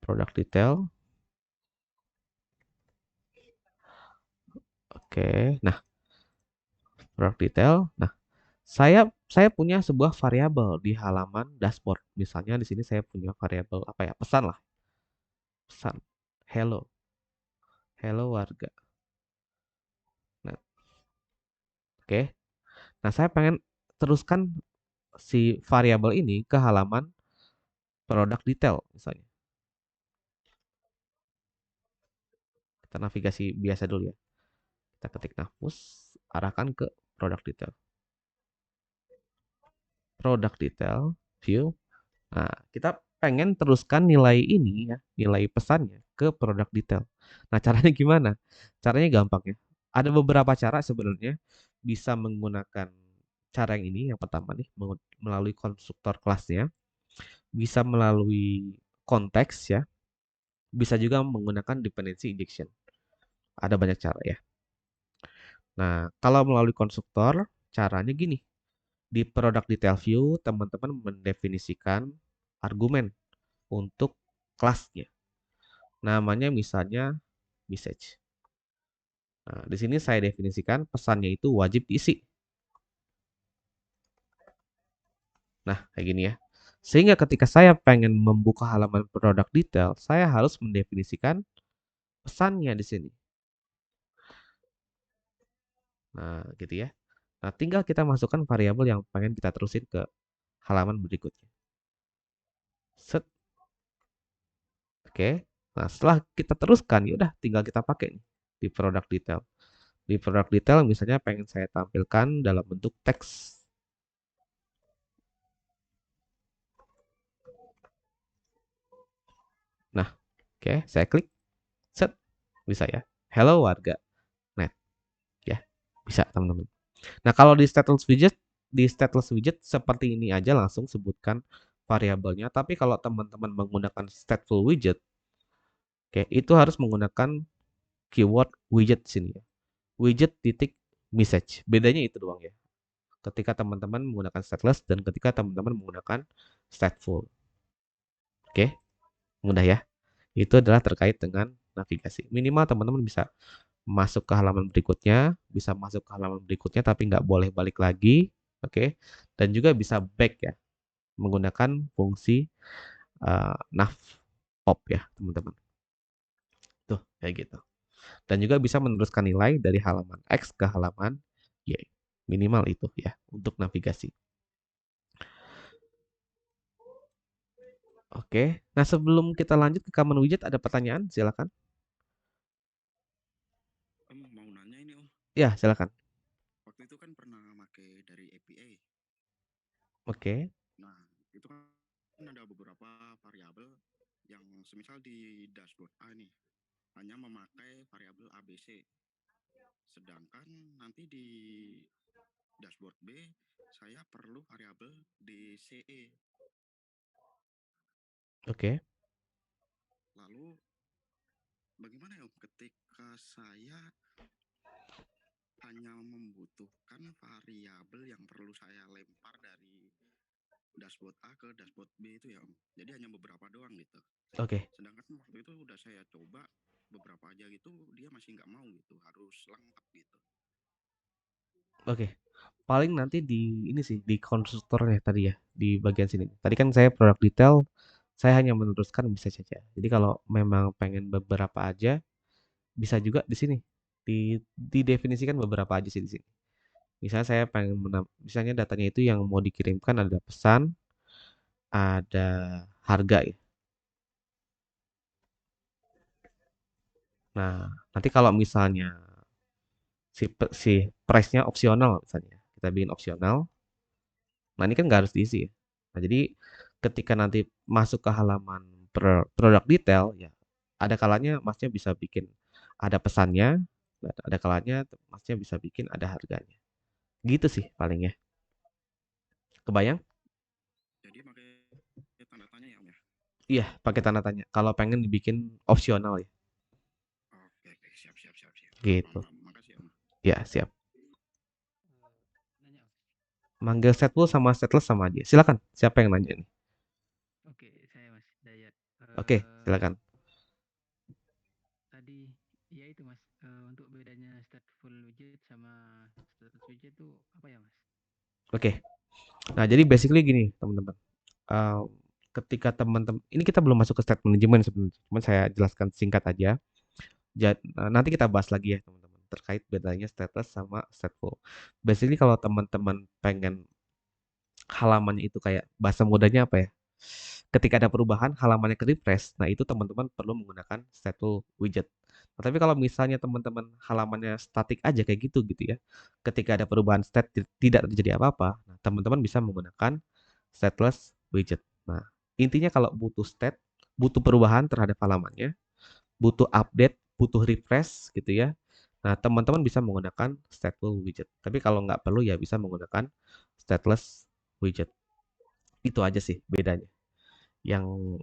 produk detail. Oke, nah produk detail. Nah, saya punya sebuah variabel di halaman dashboard. Misalnya di sini saya punya variabel apa ya? Pesan lah. Pesan. Hello. Hello warga. Nah, oke. Nah, saya pengen teruskan si variabel ini ke halaman produk detail misalnya. Kita navigasi biasa dulu ya. Kita ketik navus, arahkan ke produk detail. Produk detail, view. Nah, kita pengen teruskan nilai ini ya, nilai pesannya ke produk detail. Nah, caranya gimana? Caranya gampang ya. Ada beberapa cara sebenarnya bisa menggunakan cara yang ini. Yang pertama nih, melalui konstruktor kelasnya, bisa melalui konteks ya, bisa juga menggunakan dependency injection. Ada banyak cara ya. Nah, kalau melalui konstruktor, caranya gini. Di product detail view, teman-teman mendefinisikan argumen untuk kelasnya. Namanya misalnya message. Nah, di sini saya definisikan pesannya itu wajib diisi. Nah, kayak gini ya. Sehingga ketika saya pengen membuka halaman produk detail, saya harus mendefinisikan pesannya di sini. Nah, gitu ya. Nah, tinggal kita masukkan variabel yang pengen kita terusin ke halaman berikutnya. Set. Oke. Nah, setelah kita teruskan, ya udah tinggal kita pakai nih di produk detail. Di produk detail misalnya pengen saya tampilkan dalam bentuk teks. Nah, oke, saya klik, set, bisa ya. Hello warga net, ya, bisa teman-teman. Nah, kalau di stateless widget seperti ini aja langsung sebutkan variabelnya. Tapi kalau teman-teman menggunakan stateful widget, oke, itu harus menggunakan keyword widget sini ya. Widget titik message. Bedanya itu doang ya. Ketika teman-teman menggunakan stateless dan ketika teman-teman menggunakan stateful. Oke, mudah ya. Itu adalah terkait dengan navigasi. Minimal teman-teman bisa masuk ke halaman berikutnya, bisa masuk ke halaman berikutnya tapi nggak boleh balik lagi, oke. Dan juga bisa back ya, menggunakan fungsi nav pop ya, teman-teman. Tuh, kayak gitu. Dan juga bisa meneruskan nilai dari halaman X ke halaman Y. Minimal itu ya, untuk navigasi. Oke, nah sebelum kita lanjut ke common widget, ada pertanyaan? Silakan. Mau nanya ini Om, Ya, silakan. waktu itu kan pernah pakai dari API. Oke, Nah, itu kan ada beberapa variabel yang semisal di dashboard A nih, hanya memakai variabel ABC. Sedangkan nanti di dashboard B, saya perlu variabel DCE. oke, Lalu, bagaimana ya Om ketika saya hanya membutuhkan variabel yang perlu saya lempar dari dashboard A ke dashboard B itu ya Om. Jadi hanya beberapa doang gitu. oke, Sedangkan waktu itu udah saya coba beberapa aja gitu, dia masih nggak mau gitu, harus lengkap gitu. oke. Paling nanti di ini sih, di konstruktornya tadi ya, di bagian sini. Tadi kan saya produk detail, saya hanya meneruskan bisa saja. Jadi kalau memang pengen beberapa aja, bisa juga di sini. Didefinisikan beberapa aja sih di sini. Misalnya saya pengen misalnya datanya itu yang mau dikirimkan ada pesan, ada harga ya. Nah, nanti kalau misalnya si price-nya opsional misalnya, kita bikin opsional. Nah, ini kan nggak harus diisi ya. Nah, jadi ketika nanti masuk ke halaman produk detail, ya ada kalanya masnya bisa bikin ada pesannya, dan ada kalanya masnya bisa bikin ada harganya. Gitu sih paling ya. Kebayang? Jadi pakai tanda tanya ya Om ya. Iya, pakai tanda tanya. Kalau pengen dibikin opsional ya. Oke, oke, siap, siap, siap, siap. Paham, Gitu. paham. Makasih Om. Ya, siap. Nanya. Manggil stateful sama stateless sama aja. Silakan. Siapa yang nanya nih? Oke, saya Mas Dayat. Oke, silakan. Tadi ya itu Mas, untuk bedanya stateful widget sama status widget itu apa ya Mas? Oke. Nah, jadi basically gini, teman-teman. Eee, ketika teman-teman ini kita belum masuk ke state management sebenarnya, cuman saya jelaskan singkat aja. Nanti kita bahas lagi ya, teman-teman, terkait bedanya stateless sama stateful. Basically kalau teman-teman pengen halamannya itu kayak bahasa mudanya apa ya? Ketika ada perubahan halamannya ke refresh, nah itu teman-teman perlu menggunakan stateful widget. Nah, tapi kalau misalnya teman-teman halamannya statik aja kayak gitu ya. Ketika ada perubahan state tidak terjadi apa-apa, nah teman-teman bisa menggunakan stateless widget. Nah, intinya kalau butuh butuh perubahan terhadap halamannya, butuh update, butuh refresh gitu ya. Nah, teman-teman bisa menggunakan stateful widget. Tapi kalau nggak perlu ya bisa menggunakan stateless widget. Itu aja sih bedanya. Yang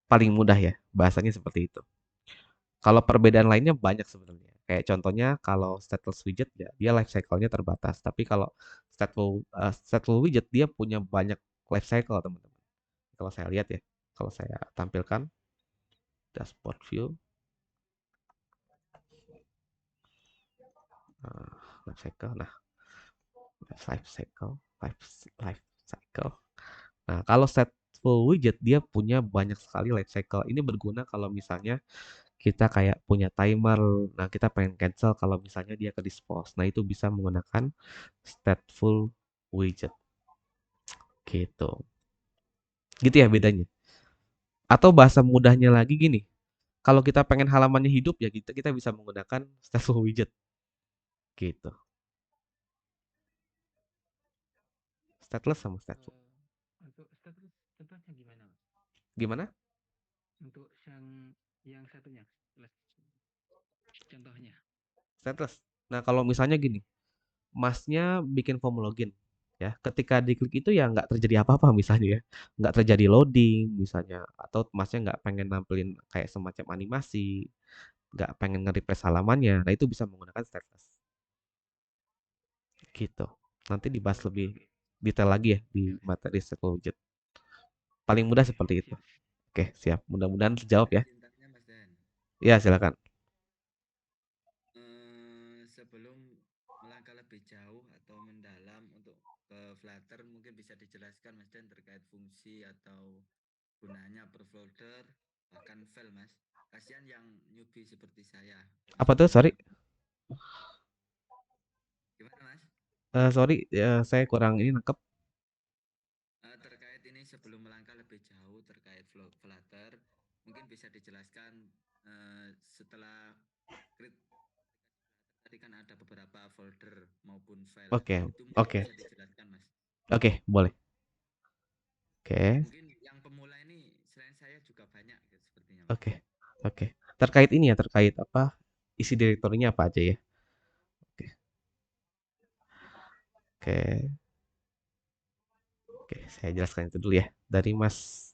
paling mudah ya, bahasanya seperti itu. Kalau perbedaan lainnya banyak sebenarnya. Kayak contohnya kalau stateless widget ya dia life cycle-nya terbatas. Tapi kalau stateful widget dia punya banyak life cycle teman-teman. Kalau saya lihat ya, kalau saya tampilkan dashboard view, life cycle. Nah, life cycle, life cycle. Nah, kalau stateful widget dia punya banyak sekali life cycle. Ini berguna kalau misalnya kita kayak punya timer. Nah, kita pengen cancel kalau misalnya dia ke dispose. Nah, itu bisa menggunakan stateful widget. Gitu. Gitu ya bedanya. Atau bahasa mudahnya lagi gini. Kalau kita pengen halamannya hidup ya kita bisa menggunakan stateful widget. Gitu. Stateless sama stateful. Untuk status contohnya gimana, Mas? Gimana? Untuk yang satunya, contohnya. Stateless. Nah, kalau misalnya gini, Masnya bikin form login, ya. Ketika diklik itu ya nggak terjadi apa-apa misalnya ya, nggak terjadi loading misalnya, atau Masnya nggak pengen nampilin kayak semacam animasi, nggak pengen nge-refresh halamannya, nah itu bisa menggunakan stateless. Gitu. Nanti dibahas Oke, lebih oke. detail lagi ya di Oke, materi stateful widget. Paling mudah oke, seperti itu. siap. Oke, siap. Mudah-mudahan Mas, terjawab ada ya. izin tanya Mas Dan. Ya, silakan. Sebelum melangkah lebih jauh atau mendalam untuk ke Flutter, mungkin bisa dijelaskan Mas Dan terkait fungsi atau gunanya per folder, bahkan file Mas. Kasihan yang newbie seperti saya. Apa tuh? Sorry. Gimana Mas? Sorry, saya kurang ini nangkep. Terkait ini sebelum melangkah lebih jauh terkait Flutter, mungkin bisa dijelaskan setelah create tadi kan ada beberapa folder maupun file. Oke, Itu mungkin oke. bisa dijelaskan Mas. Oke, boleh. Oke, Mungkin yang pemula ini selain saya juga banyak gitu, sepertinya Mas. oke, oke. Terkait ini ya, terkait apa? Isi direktorinya apa aja ya? Oke, oke, oke. Saya jelaskan itu dulu ya. Dari Mas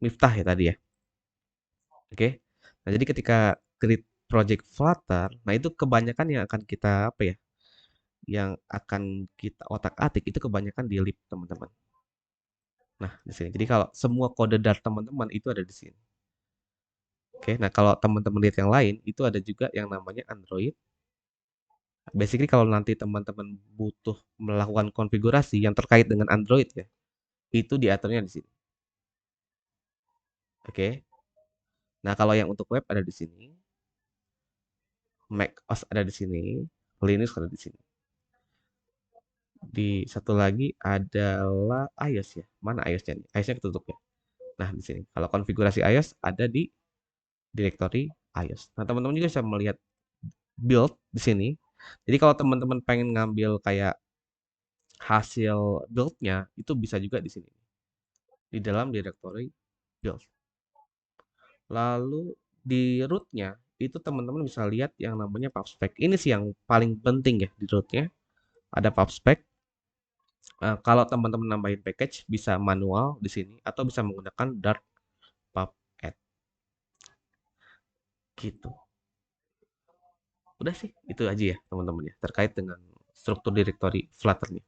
Miftah ya tadi ya. Oke. Nah, jadi ketika create project Flutter, nah itu kebanyakan yang akan kita apa ya? Yang akan kita otak-atik itu kebanyakan di lib, teman-teman. Nah, di sini. Jadi kalau semua kode Dart teman-teman itu ada di sini. Oke, nah kalau teman-teman lihat yang lain, itu ada juga yang namanya Android. Basically kalau nanti teman-teman butuh melakukan konfigurasi yang terkait dengan Android ya, itu diaturnya di sini. Oke. Nah, kalau yang untuk web ada di sini. macOS ada di sini, Linux ada di sini. Di satu lagi adalah iOS ya. Mana iOS-nya nih? iOS-nya ketutup ya. Nah, di sini. Kalau konfigurasi iOS ada di directory iOS. Nah, teman-teman juga bisa melihat build di sini. Jadi kalau teman-teman pengen ngambil kayak hasil build-nya, itu bisa juga di sini. Di dalam directory build. Lalu di root-nya, itu teman-teman bisa lihat yang namanya pubspec. Ini sih yang paling penting ya di root-nya. Ada pubspec. Kalau teman-teman nambahin package, bisa manual di sini, atau bisa menggunakan Dart pub add. Gitu. Udah sih, itu aja ya teman-teman ya, terkait dengan struktur directory Flutter-nya.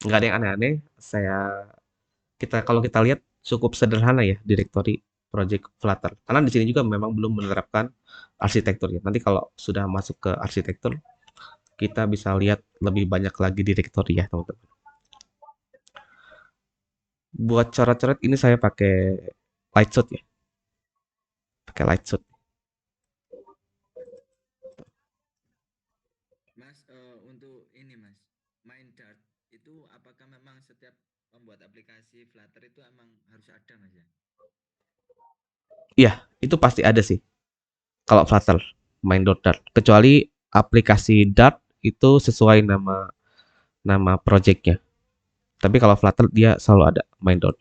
Nggak ada yang aneh-aneh, kalau kita lihat cukup sederhana ya directory project Flutter. Karena di sini juga memang belum menerapkan arsitekturnya. Nanti kalau sudah masuk ke arsitektur, kita bisa lihat lebih banyak lagi directory ya teman-teman. Buat coret-coret ini saya pakai Lightsuit ya. Pakai Lightsuit. Mas, untuk ini Mas, main Dart itu apakah memang setiap membuat aplikasi Flutter itu emang harus ada Mas ya? Iya, itu pasti ada sih. Kalau Flutter main Dart. Kecuali aplikasi Dart itu sesuai nama projectnya. Tapi kalau Flutter dia selalu ada main Dart.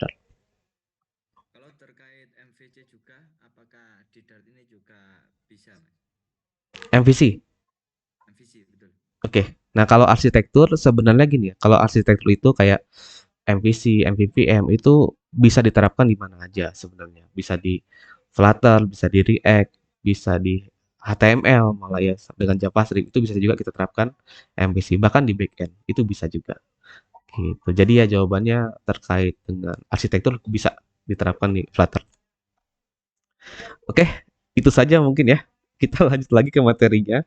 Kalau terkait MVC juga, apakah di Dart ini juga bisa Mas? MVC. MVC betul. Oke. Nah, kalau arsitektur sebenarnya gini ya. Kalau arsitektur itu kayak MVC, MVVM itu bisa diterapkan di mana aja sebenarnya. Bisa di Flutter, bisa di React, bisa di HTML malah ya dengan JavaScript itu bisa juga kita terapkan MVC bahkan di backend itu bisa juga gitu. Jadi ya jawabannya terkait dengan arsitektur bisa diterapkan di Flutter. Oke, itu saja mungkin ya. Kita lanjut lagi ke materinya.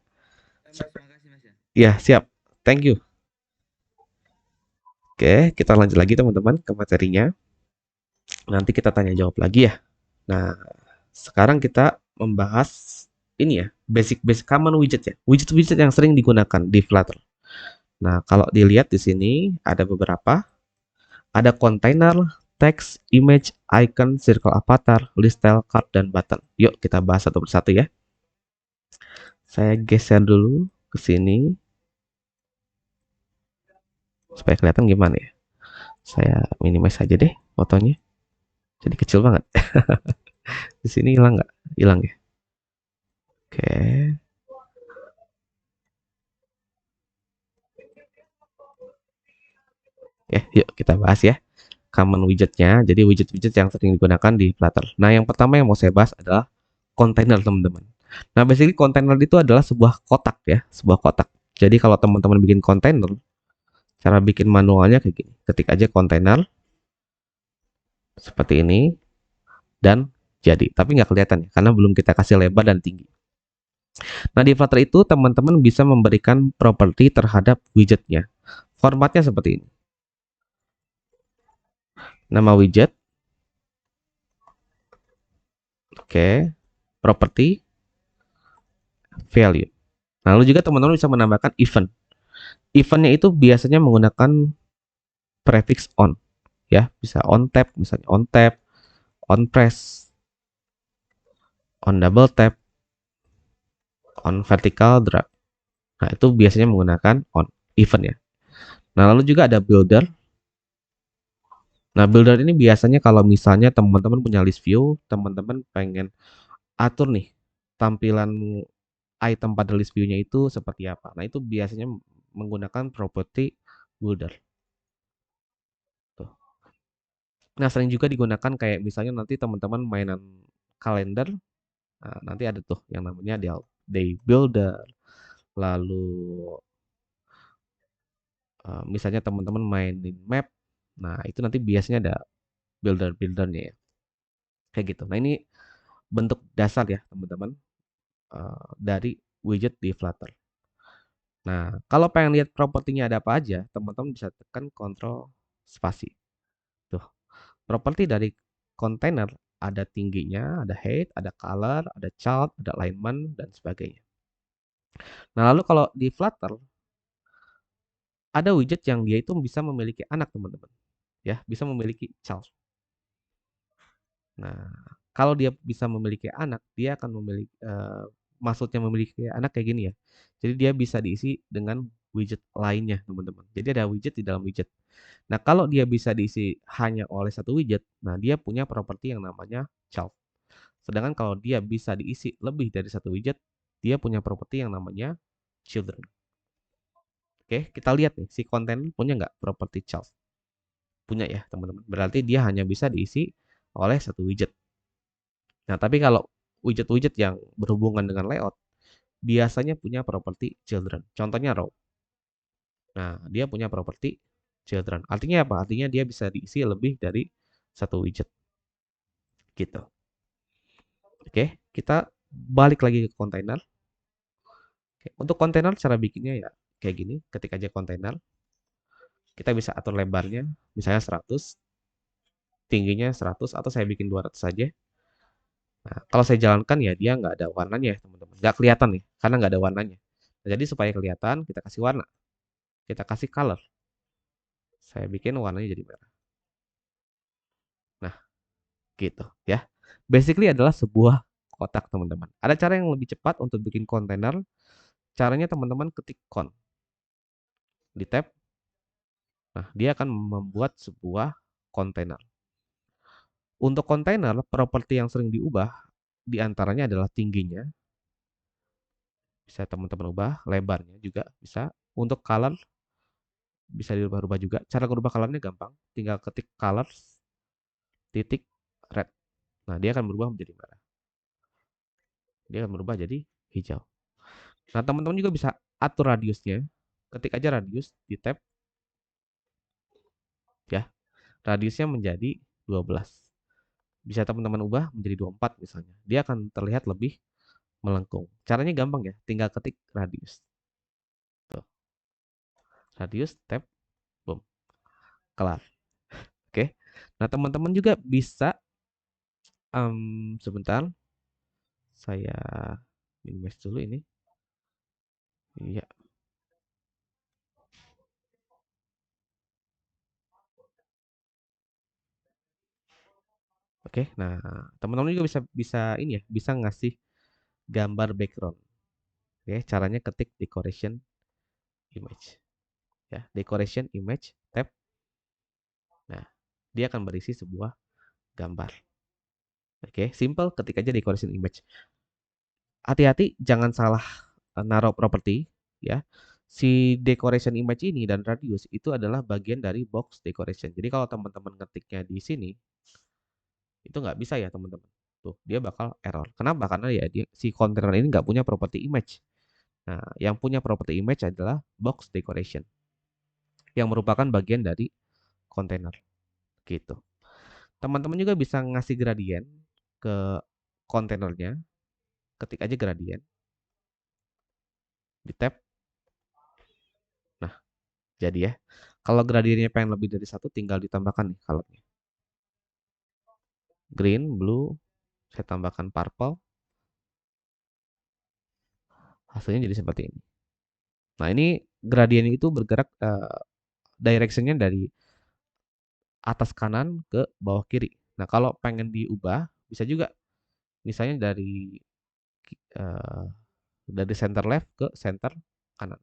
Mas, makasih Mas ya. Ya, siap. Thank you. Oke, kita lanjut lagi teman-teman ke materinya. Nanti kita tanya jawab lagi ya. Nah, sekarang kita membahas ini ya, basic common widget ya. Widget-widget yang sering digunakan di Flutter. Nah, kalau dilihat di sini ada beberapa. Ada container, text, image, icon, circle avatar, list style, card, dan button. Yuk kita bahas satu persatu ya. Saya geser dulu ke sini. Supaya kelihatan gimana ya. Saya minimize saja deh fotonya. Jadi kecil banget. Di sini hilang nggak? Hilang ya. Oke. Ya, yuk kita bahas ya. Common widgetnya. Jadi widget-widget yang sering digunakan di Flutter. Nah, yang pertama yang mau saya bahas adalah container, teman-teman. Nah, basically container itu adalah sebuah kotak ya, sebuah kotak. Jadi kalau teman-teman bikin container, cara bikin manualnya kayak gini. Ketik aja container seperti ini dan jadi. Tapi nggak kelihatan ya, karena belum kita kasih lebar dan tinggi. Nah, di Flutter itu teman-teman bisa memberikan properti terhadap widgetnya. Formatnya seperti ini. Nama widget. Oke. Property. Value. Lalu juga teman-teman bisa menambahkan event. Eventnya itu biasanya menggunakan prefix on. Ya, bisa on tap, misalnya on tap, on press, on double tap, on vertical drag. Nah, itu biasanya menggunakan on event ya. Nah, lalu juga ada builder. Nah, builder ini biasanya kalau misalnya teman-teman punya list view, teman-teman pengen atur nih tampilan item pada list view-nya itu seperti apa. Nah, itu biasanya menggunakan property builder. Tuh. Nah, sering juga digunakan kayak misalnya nanti teman-teman mainan kalender. Nah, nanti ada tuh yang namanya day builder. Lalu misalnya teman-teman mainin map. Nah, itu nanti biasanya ada builder-buildernya ya. Kayak gitu. Nah, ini bentuk dasar ya, teman-teman, dari widget di Flutter. Nah, kalau pengen lihat propertinya ada apa aja, teman-teman bisa tekan Ctrl spasi. Tuh, properti dari container ada tingginya, ada height, ada color, ada child, ada alignment, dan sebagainya. Nah, lalu kalau di Flutter, ada widget yang dia itu bisa memiliki anak, teman-teman. Ya, bisa memiliki child. Nah, kalau dia bisa memiliki anak, dia akan memiliki maksudnya memiliki anak kayak gini ya. Jadi dia bisa diisi dengan widget lainnya, teman-teman. Jadi ada widget di dalam widget. Nah, kalau dia bisa diisi hanya oleh satu widget, nah dia punya properti yang namanya child. Sedangkan kalau dia bisa diisi lebih dari satu widget, dia punya properti yang namanya children. Oke, kita lihat nih, si konten punya nggak properti child? Punya ya, teman-teman. Berarti dia hanya bisa diisi oleh satu widget. Nah, tapi kalau widget-widget yang berhubungan dengan layout, biasanya punya properti children. Contohnya row. Nah, dia punya properti children. Artinya apa? Artinya dia bisa diisi lebih dari satu widget. Gitu. Oke, kita balik lagi ke kontainer. Oke, untuk kontainer cara bikinnya ya kayak gini. Ketik aja kontainer. Kita bisa atur lebarnya, misalnya 100. Tingginya 100 atau saya bikin 200 saja. Nah, kalau saya jalankan ya dia nggak ada warnanya ya teman-teman. Nggak kelihatan nih, karena nggak ada warnanya. Nah, jadi supaya kelihatan, kita kasih warna. Kita kasih color. Saya bikin warnanya jadi merah. Nah, gitu ya. Basically adalah sebuah kotak teman-teman. Ada cara yang lebih cepat untuk bikin kontainer. Caranya teman-teman ketik con. Di tab. Nah, dia akan membuat sebuah kontainer. Untuk kontainer, properti yang sering diubah diantaranya adalah tingginya. Bisa teman-teman ubah, lebarnya juga bisa. Untuk color bisa dirubah-rubah juga. Cara merubah colornya gampang. Tinggal ketik colors, titik red. Nah, dia akan berubah menjadi merah. Dia akan berubah jadi hijau. Nah, teman-teman juga bisa atur radiusnya. Ketik aja radius di tab ya. Radiusnya menjadi 12. Bisa teman-teman ubah menjadi 24 misalnya. Dia akan terlihat lebih melengkung. Caranya gampang ya, tinggal ketik radius. Tuh. Radius tab boom. Kelar. Oke. Nah, teman-teman juga bisa sebentar. Saya minimize dulu ini. Iya. Oke, nah teman-teman juga bisa bisa ini ya, bisa ngasih gambar background. Oke, caranya ketik decoration image. Ya, decoration image tab. Nah, dia akan berisi sebuah gambar. Oke, simple, ketik aja decoration image. Hati-hati jangan salah naruh properti ya. Si decoration image ini dan radius itu adalah bagian dari box decoration. Jadi kalau teman-teman ngetiknya di sini itu nggak bisa ya teman-teman. Tuh, dia bakal error. Kenapa? Karena ya si kontainer ini nggak punya properti image. Nah, yang punya properti image adalah box decoration yang merupakan bagian dari kontainer gitu. Teman-teman juga bisa ngasih gradien ke kontainernya. Ketik aja gradien di tab. Nah, jadi ya. Kalau gradiennya pengen lebih dari satu, tinggal ditambahkan nih colornya. Green, blue, saya tambahkan purple. Hasilnya jadi seperti ini. Nah, ini gradiennya itu bergerak directionnya dari atas kanan ke bawah kiri. Nah, kalau pengen diubah, bisa juga. Misalnya uh, dari center left ke center kanan.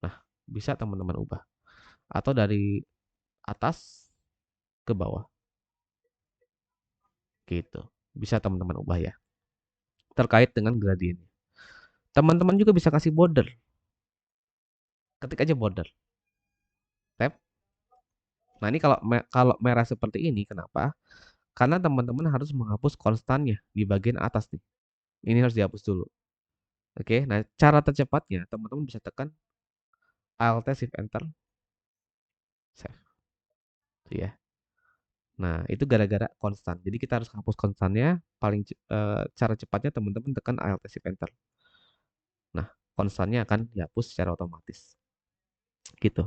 Nah, bisa teman-teman ubah. Atau dari atas ke bawah. Gitu. Bisa teman-teman ubah ya. Terkait dengan gradiennya. Teman-teman juga bisa kasih border. Ketik aja border. Tab. Nah, ini kalau merah seperti ini, kenapa? Karena teman-teman harus menghapus konstannya di bagian atas nih. Ini harus dihapus dulu. Oke, nah cara tercepatnya teman-teman bisa tekan Alt Shift Enter save. Ya. Nah, itu gara-gara konstan. Jadi kita harus hapus konstannya. Cara cepatnya teman-teman tekan Alt Shift Enter. Nah, konstannya akan dihapus secara otomatis. Gitu.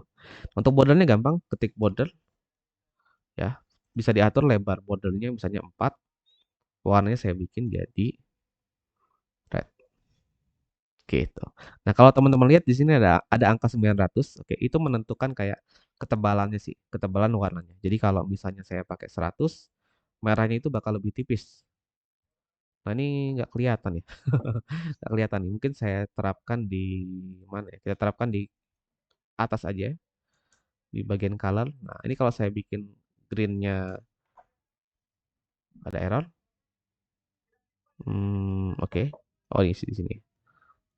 Untuk bordernya gampang, ketik border ya. Bisa diatur lebar bordernya misalnya 4. Warnanya saya bikin jadi red. Gitu. Nah, kalau teman-teman lihat di sini ada angka 900, oke, itu menentukan kayak ketebalannya sih, ketebalan warnanya. Jadi kalau misalnya saya pakai 100, merahnya itu bakal lebih tipis. Nah, ini nggak kelihatan ya. Nggak kelihatan nih. Mungkin saya terapkan di mana ya? Kita terapkan di atas aja, di bagian color. Nah, ini kalau saya bikin greennya ada error. Oke. Oh, ini di sini.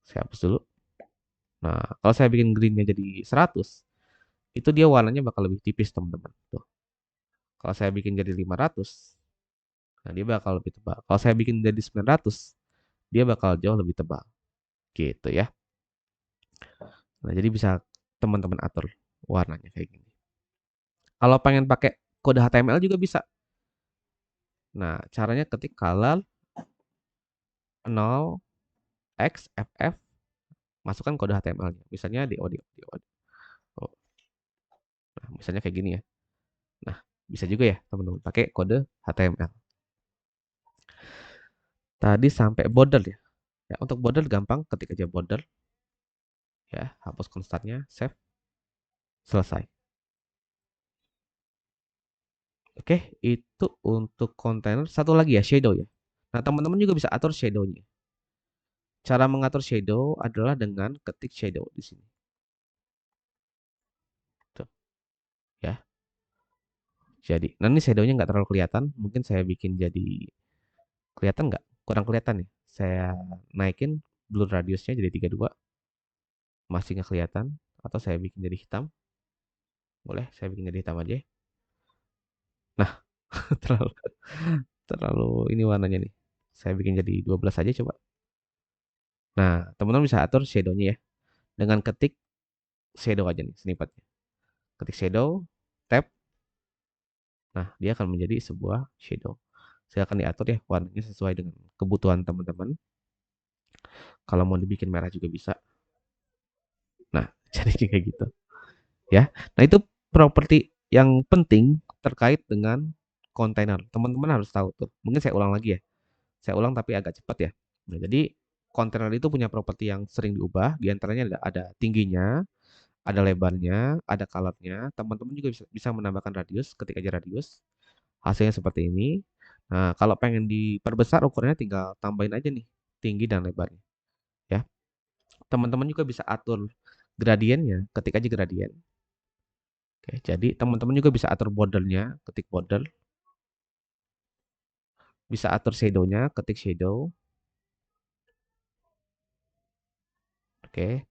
Saya hapus dulu. Nah, kalau saya bikin greennya jadi 100, itu dia warnanya bakal lebih tipis, teman-teman. Tuh. Kalau saya bikin jadi 500, nah dia bakal lebih tebal. Kalau saya bikin jadi 900, dia bakal jauh lebih tebal. Gitu ya. Nah, jadi bisa teman-teman atur warnanya kayak gini. Kalau pengen pakai kode HTML juga bisa. Nah, caranya ketik color 0xff, masukkan kode HTML-nya. Misalnya di audio. Oh. Nah, misalnya kayak gini ya. Nah, bisa juga ya teman-teman pakai kode HTML. Tadi sampai border ya. Ya, untuk border gampang, ketik aja border. Ya, hapus konstannya, save, selesai. Oke, itu untuk kontainer. Satu lagi ya, shadow ya. Nah, teman-teman juga bisa atur shadow-nya. Cara mengatur shadow adalah dengan ketik shadow di sini. Tuh. Ya. Jadi, nah ini shadow-nya nggak terlalu kelihatan. Mungkin saya bikin jadi kelihatan nggak? Kurang kelihatan ya. Saya naikin blur radiusnya jadi 32. Masih nggak kelihatan. Atau saya bikin jadi hitam. Boleh, saya bikin jadi hitam aja. Nah, terlalu ini warnanya nih. Saya bikin jadi 12 aja coba. Nah, teman-teman bisa atur shadow-nya ya. Dengan ketik shadow aja nih snippetnya. Ketik shadow, tab. Nah, dia akan menjadi sebuah shadow. Silakan diatur ya warnanya sesuai dengan kebutuhan teman-teman. Kalau mau dibikin merah juga bisa. Nah, jadi kayak gitu ya. Nah, itu properti yang penting terkait dengan kontainer. Teman-teman harus tahu tuh. Mungkin saya ulang lagi ya. Saya ulang tapi agak cepat ya. Nah, jadi kontainer itu punya properti yang sering diubah. Di antaranya ada tingginya, ada lebarnya, ada color-nya. Teman-teman juga bisa menambahkan radius, ketik aja radius. Hasilnya seperti ini. Nah, kalau pengen diperbesar ukurannya tinggal tambahin aja nih tinggi dan lebarnya ya. Teman-teman juga bisa atur gradiennya, ketik aja gradien. Oke, jadi teman-teman juga bisa atur bordernya, ketik border. Bisa atur shadow-nya, ketik shadow. Oke.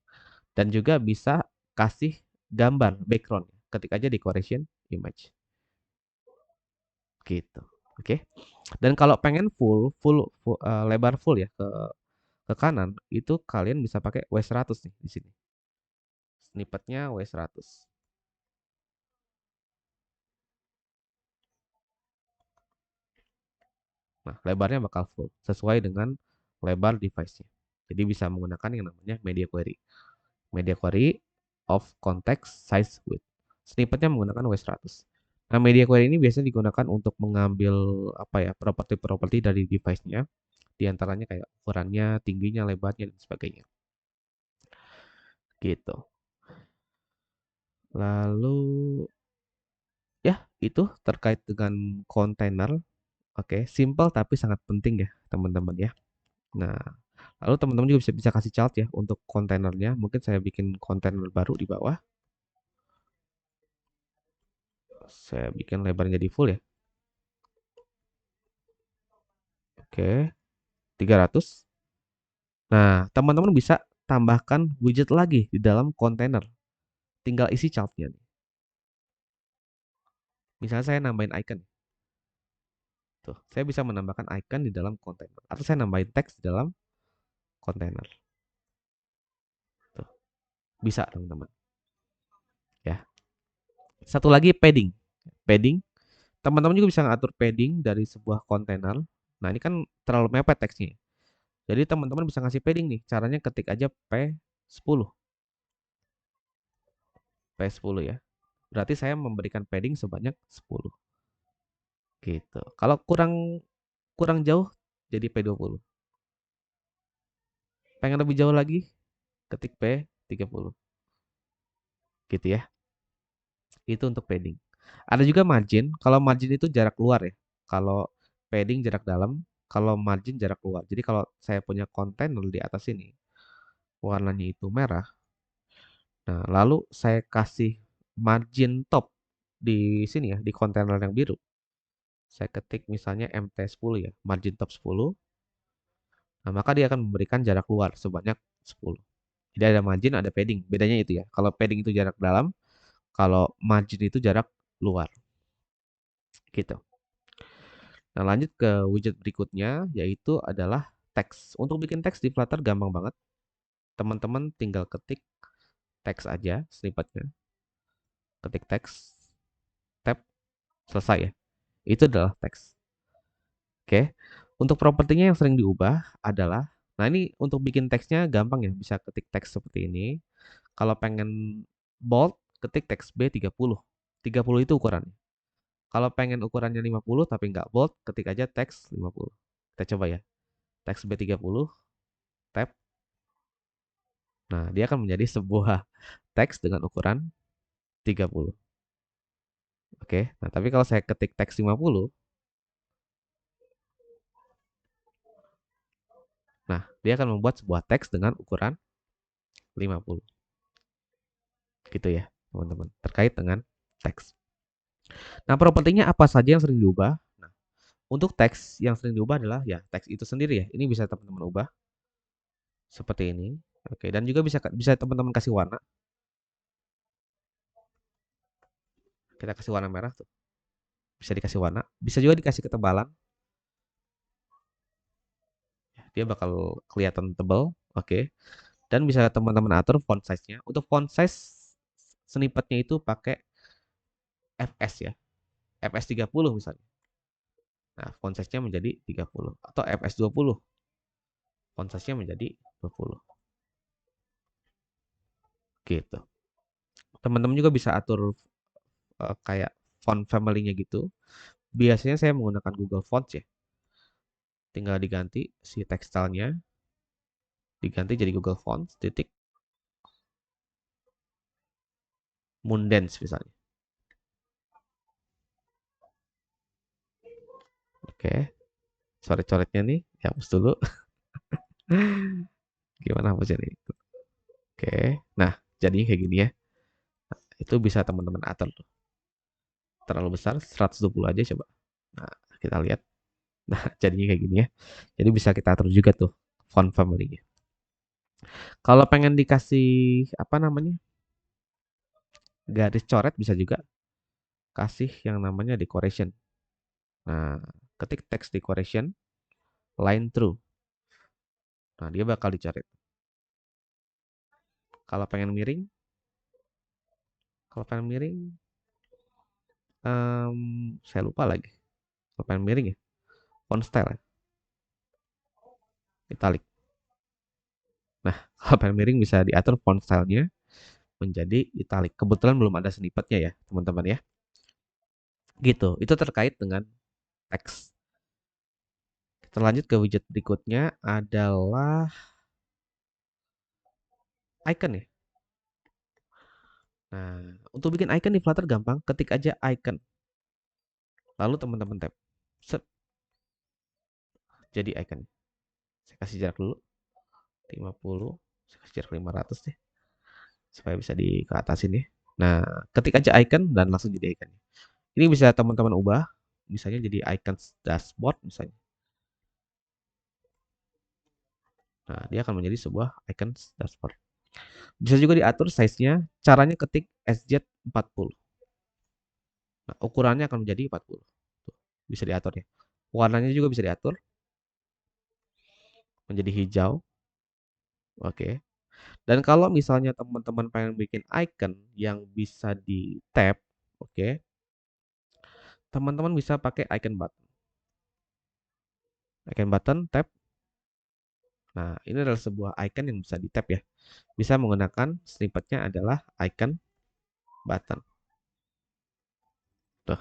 Dan juga bisa kasih gambar background, ketik aja decoration image. Gitu. Oke. Dan kalau pengen lebar full ya ke kanan, itu kalian bisa pakai W100 nih di sini. Snippetnya W100. Nah, lebarnya bakal full sesuai dengan lebar device-nya. Jadi bisa menggunakan yang namanya media query. Media query of context size width. Snippetnya menggunakan W100. Nah, media query ini biasanya digunakan untuk mengambil apa ya, properti-properti dari device-nya, di antaranya kayak ukurannya, tingginya, lebarnya dan sebagainya. Gitu. Lalu ya, itu terkait dengan kontainer. Oke, simple tapi sangat penting ya, teman-teman ya. Nah, lalu teman-teman juga bisa kasih chart ya untuk kontainernya. Mungkin saya bikin kontainer baru di bawah. Saya bikin lebarnya jadi full ya. Oke, 300. Nah, teman-teman bisa tambahkan widget lagi di dalam kontainer. Tinggal isi chartnya. Misalnya saya nambahin icon. Tuh, saya bisa menambahkan icon di dalam kontainer. Atau saya nambahin teks di dalam kontainer. Tuh, bisa teman-teman. Ya. Satu lagi padding. Padding. Teman-teman juga bisa ngatur padding dari sebuah kontainer. Nah, ini kan terlalu mepet teksnya. Jadi teman-teman bisa ngasih padding nih. Caranya ketik aja P10. P10 ya. Berarti saya memberikan padding sebanyak 10. Gitu. Kalau kurang kurang jauh jadi P20. Pengen lebih jauh lagi ketik P30. Gitu ya. Itu untuk padding. Ada juga margin. Kalau margin itu jarak luar ya. Kalau padding jarak dalam, kalau margin jarak luar. Jadi kalau saya punya kontainer di atas ini, warnanya itu merah. Nah, lalu saya kasih margin top di sini ya, di kontainer yang biru. Saya ketik misalnya MT10 ya, margin top 10. Nah, maka dia akan memberikan jarak luar sebanyak 10. Jadi ada margin, ada padding. Bedanya itu ya. Kalau padding itu jarak dalam, kalau margin itu jarak luar. Gitu. Nah, lanjut ke widget berikutnya, yaitu adalah teks. Untuk bikin teks di Flutter gampang banget. Teman-teman tinggal ketik teks aja, snippetnya. Ketik teks, tab, selesai ya. Itu adalah teks. Oke. Untuk propertinya yang sering diubah adalah, nah ini untuk bikin teksnya gampang ya, bisa ketik teks seperti ini. Kalau pengen bold, ketik teks B30. 30 itu ukurannya. Kalau pengen ukurannya 50 tapi nggak bold, ketik aja teks 50. Kita coba ya. Teks B30, tab. Nah, dia akan menjadi sebuah teks dengan ukuran 30. Oke, nah tapi kalau saya ketik teks 50, nah dia akan membuat sebuah teks dengan ukuran 50. Gitu ya, teman-teman. Terkait dengan teks. Nah, propertinya apa saja yang sering diubah? Nah, untuk teks yang sering diubah adalah ya teks itu sendiri ya. Ini bisa teman-teman ubah seperti ini. Oke, dan juga bisa teman-teman kasih warna. Kita kasih warna merah tuh. Bisa dikasih warna, bisa juga dikasih ketebalan. Dia bakal kelihatan tebal. Oke. Dan bisa teman-teman atur font size-nya. Untuk font size snippetnya itu pakai fs ya. fs 30 misalnya. Nah, font size-nya menjadi 30 atau fs 20. Font size-nya menjadi 20. Gitu. Teman-teman juga bisa atur kayak font family-nya gitu. Biasanya saya menggunakan Google Fonts ya. Tinggal diganti si tekstilnya, diganti jadi Google Fonts, titik Moondance misalnya. Oke, coret-coretnya nih, hapus dulu. Gimana hapusnya nih? Oke, nah jadinya kayak gini ya. Nah, itu bisa teman-teman atur tuh. Terlalu besar, 120 aja coba. Nah, kita lihat. Nah, jadinya kayak gini ya. Jadi bisa kita atur juga tuh font family-nya. Kalau pengen dikasih apa namanya? Garis coret bisa juga kasih yang namanya decoration. Nah, ketik text decoration line through. Nah, dia bakal dicoret. Kalau pengen miring, saya lupa lagi. Kalau pengen miring ya, font style ya, italic. Nah, kalau pengen miring bisa diatur font stylenya menjadi italic. Kebetulan belum ada snippetnya ya, teman-teman ya. Gitu, itu terkait dengan teks. Kita lanjut ke widget berikutnya adalah icon ya. Nah, untuk bikin icon di Flutter gampang, ketik aja icon. Lalu teman-teman tap. Set. Jadi icon. Saya kasih jarak dulu. 50. Saya kasih jarak 500 deh. Supaya bisa dikeatasin ya. Nah, ketik aja icon dan langsung jadi icon. Ini bisa teman-teman ubah. Misalnya jadi icon dashboard misalnya. Nah, dia akan menjadi sebuah icon dashboard. Bisa juga diatur size-nya. Caranya ketik SZ40. Nah, ukurannya akan menjadi 40. Tuh, bisa diatur ya. Warnanya juga bisa diatur. Menjadi hijau. Oke. Dan kalau misalnya teman-teman pengen bikin icon yang bisa di tap, oke. Teman-teman bisa pakai icon button. Icon button, tap. Nah, ini adalah sebuah icon yang bisa di tap ya. Bisa menggunakan snippetnya adalah icon button. Tuh,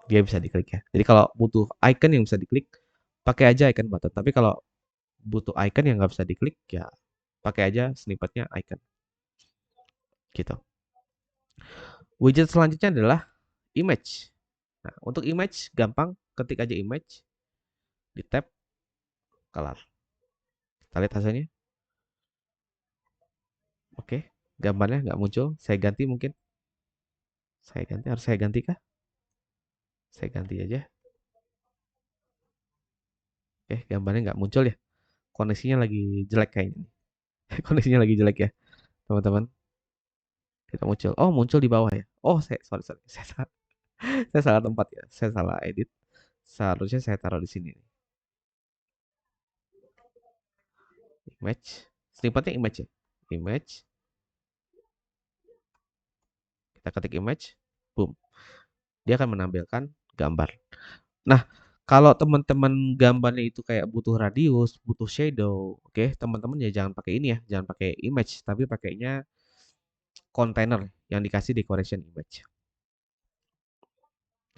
dia bisa diklik ya. Jadi kalau butuh icon yang bisa diklik, pakai aja icon button. Tapi kalau butuh icon yang nggak bisa diklik, ya pakai aja snippetnya icon. Gitu. Widget selanjutnya adalah image. Nah, untuk image gampang, ketik aja image, di tab, color. Kita lihat hasilnya. Oke, gambarnya nggak muncul. Saya ganti mungkin. Harus saya ganti kah? Saya ganti aja. Oke, gambarnya nggak muncul ya. Koneksinya lagi jelek kayaknya. Koneksinya lagi jelek ya, teman-teman. Kita muncul. Oh, muncul di bawah ya. Oh, sorry. Saya salah tempat ya. Saya salah edit. Seharusnya saya taruh di sini. Image. Snippetnya image ya. Image. Kita ketik image. Boom. Dia akan menampilkan gambar. Nah, kalau teman-teman gambarnya itu kayak butuh radius, butuh shadow, oke, teman-teman ya jangan pakai ini ya, jangan pakai image, tapi pakainya container yang dikasih decoration image.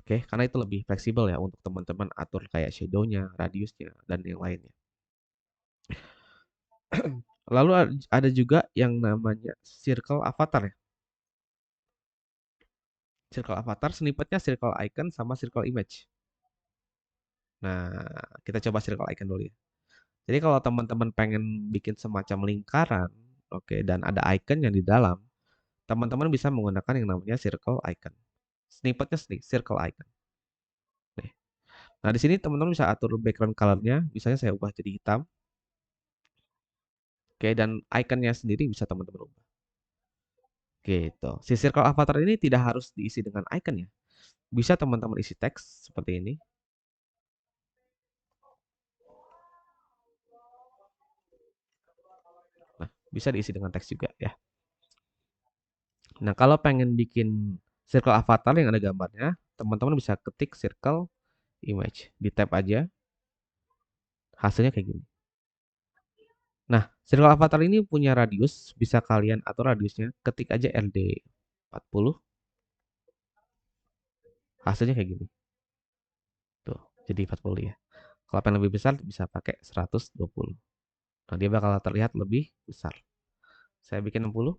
Oke, karena itu lebih fleksibel ya untuk teman-teman atur kayak shadow-nya, radiusnya, dan yang lainnya. Lalu ada juga yang namanya circle avatar ya. Circle avatar snippetnya circle icon sama circle image. Nah, kita coba circle icon dulu ya. Jadi kalau teman-teman pengen bikin semacam lingkaran, oke, dan ada icon yang di dalam, teman-teman bisa menggunakan yang namanya circle icon. Snippetnya circle icon. Nih. Nah, di sini teman-teman bisa atur background color-nya, misalnya saya ubah jadi hitam. Oke, dan iconnya sendiri bisa teman-teman ubah. Gitu. Si circle avatar ini tidak harus diisi dengan icon ya. Bisa teman-teman isi teks seperti ini. Bisa diisi dengan teks juga ya. Nah, kalau pengen bikin circle avatar yang ada gambarnya, teman-teman bisa ketik circle image, di tab aja, hasilnya kayak gini. Nah, circle avatar ini punya radius, bisa kalian atur radiusnya, ketik aja RD 40, hasilnya kayak gini. Tuh, jadi 40 ya. Kalau pengen lebih besar bisa pakai 120. Nah, dia bakal terlihat lebih besar. Saya bikin 60,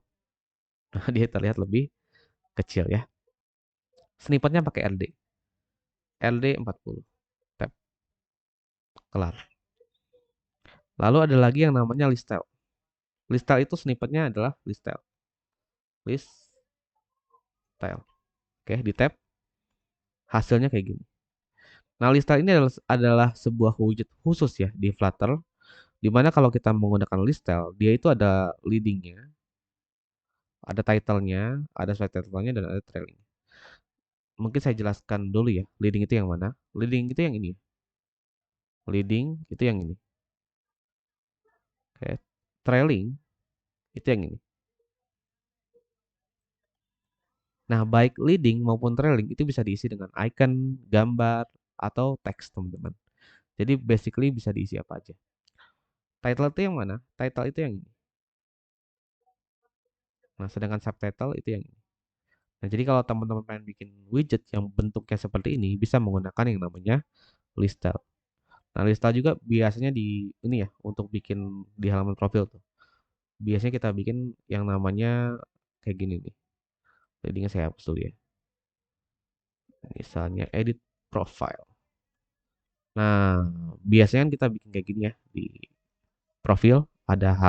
nah dia terlihat lebih kecil ya. Snippetnya pakai LD 40, tab, kelar. Lalu ada lagi yang namanya list style. List style itu snippetnya adalah list style. List style. Oke, di tab, hasilnya kayak gini. Nah, list style ini adalah sebuah widget khusus ya di Flutter, dimana kalau kita menggunakan list style, dia itu ada leading-nya, ada title-nya, ada subtitle-nya, dan ada trailing. Mungkin saya jelaskan dulu ya, leading itu yang mana? Leading itu yang ini. Leading itu yang ini. Oke. Trailing itu yang ini. Nah, baik leading maupun trailing itu bisa diisi dengan icon, gambar, atau teks, teman-teman. Jadi basically bisa diisi apa aja. Title itu yang mana? Title itu yang ini. Nah, sedangkan subtitle itu yang ini. Nah, jadi kalau teman-teman pengen bikin widget yang bentuknya seperti ini, bisa menggunakan yang namanya list style. Nah, list style juga biasanya di ini ya, untuk bikin di halaman profil tuh. Biasanya kita bikin yang namanya kayak gini nih. Jadinya saya hapus dulu ya. Misalnya edit profile. Nah, biasanya kan kita bikin kayak gini ya di profil, ada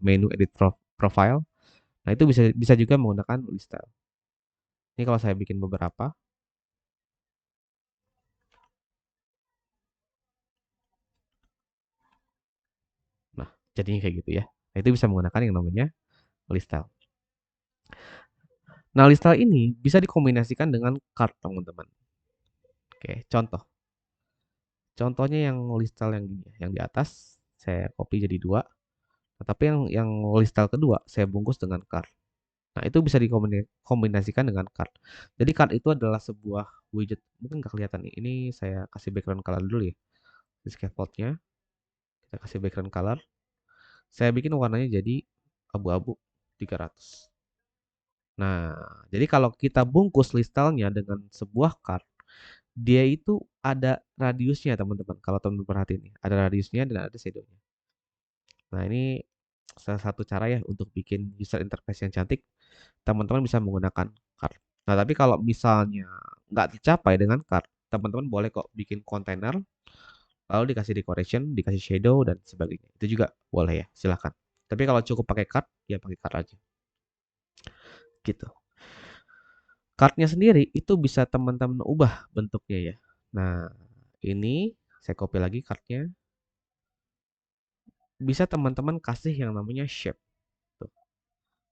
menu edit profile. Nah, itu bisa bisa juga menggunakan list style. Ini kalau saya bikin beberapa. Nah, jadinya kayak gitu ya. Nah, itu bisa menggunakan yang namanya list style. Nah, list style ini bisa dikombinasikan dengan card, teman-teman. Oke, contoh. Contohnya yang list style yang gini ya, yang di atas saya copy jadi 2. Nah, tapi yang list style kedua saya bungkus dengan card. Nah, itu bisa dikombinasikan dengan card. Jadi card itu adalah sebuah widget. Mungkin nggak kelihatan nih. Ini saya kasih background color dulu ya. Di scaffoldnya kita kasih background color. Saya bikin warnanya jadi abu-abu 300. Nah, jadi kalau kita bungkus list style-nya dengan sebuah card, dia itu ada radiusnya, teman-teman. Kalau teman-teman perhatiin nih, ada radiusnya dan ada shadow-nya. Nah, ini salah satu cara ya untuk bikin user interface yang cantik. Teman-teman bisa menggunakan card. Nah, tapi kalau misalnya nggak tercapai dengan card, teman-teman boleh kok bikin kontainer, lalu dikasih decoration, dikasih shadow, dan sebagainya. Itu juga boleh ya, silahkan. Tapi kalau cukup pakai card, ya pakai card aja. Gitu. Cardnya sendiri itu bisa teman-teman ubah bentuknya ya. Nah, ini saya copy lagi cardnya. Bisa teman-teman kasih yang namanya shape. Tuh.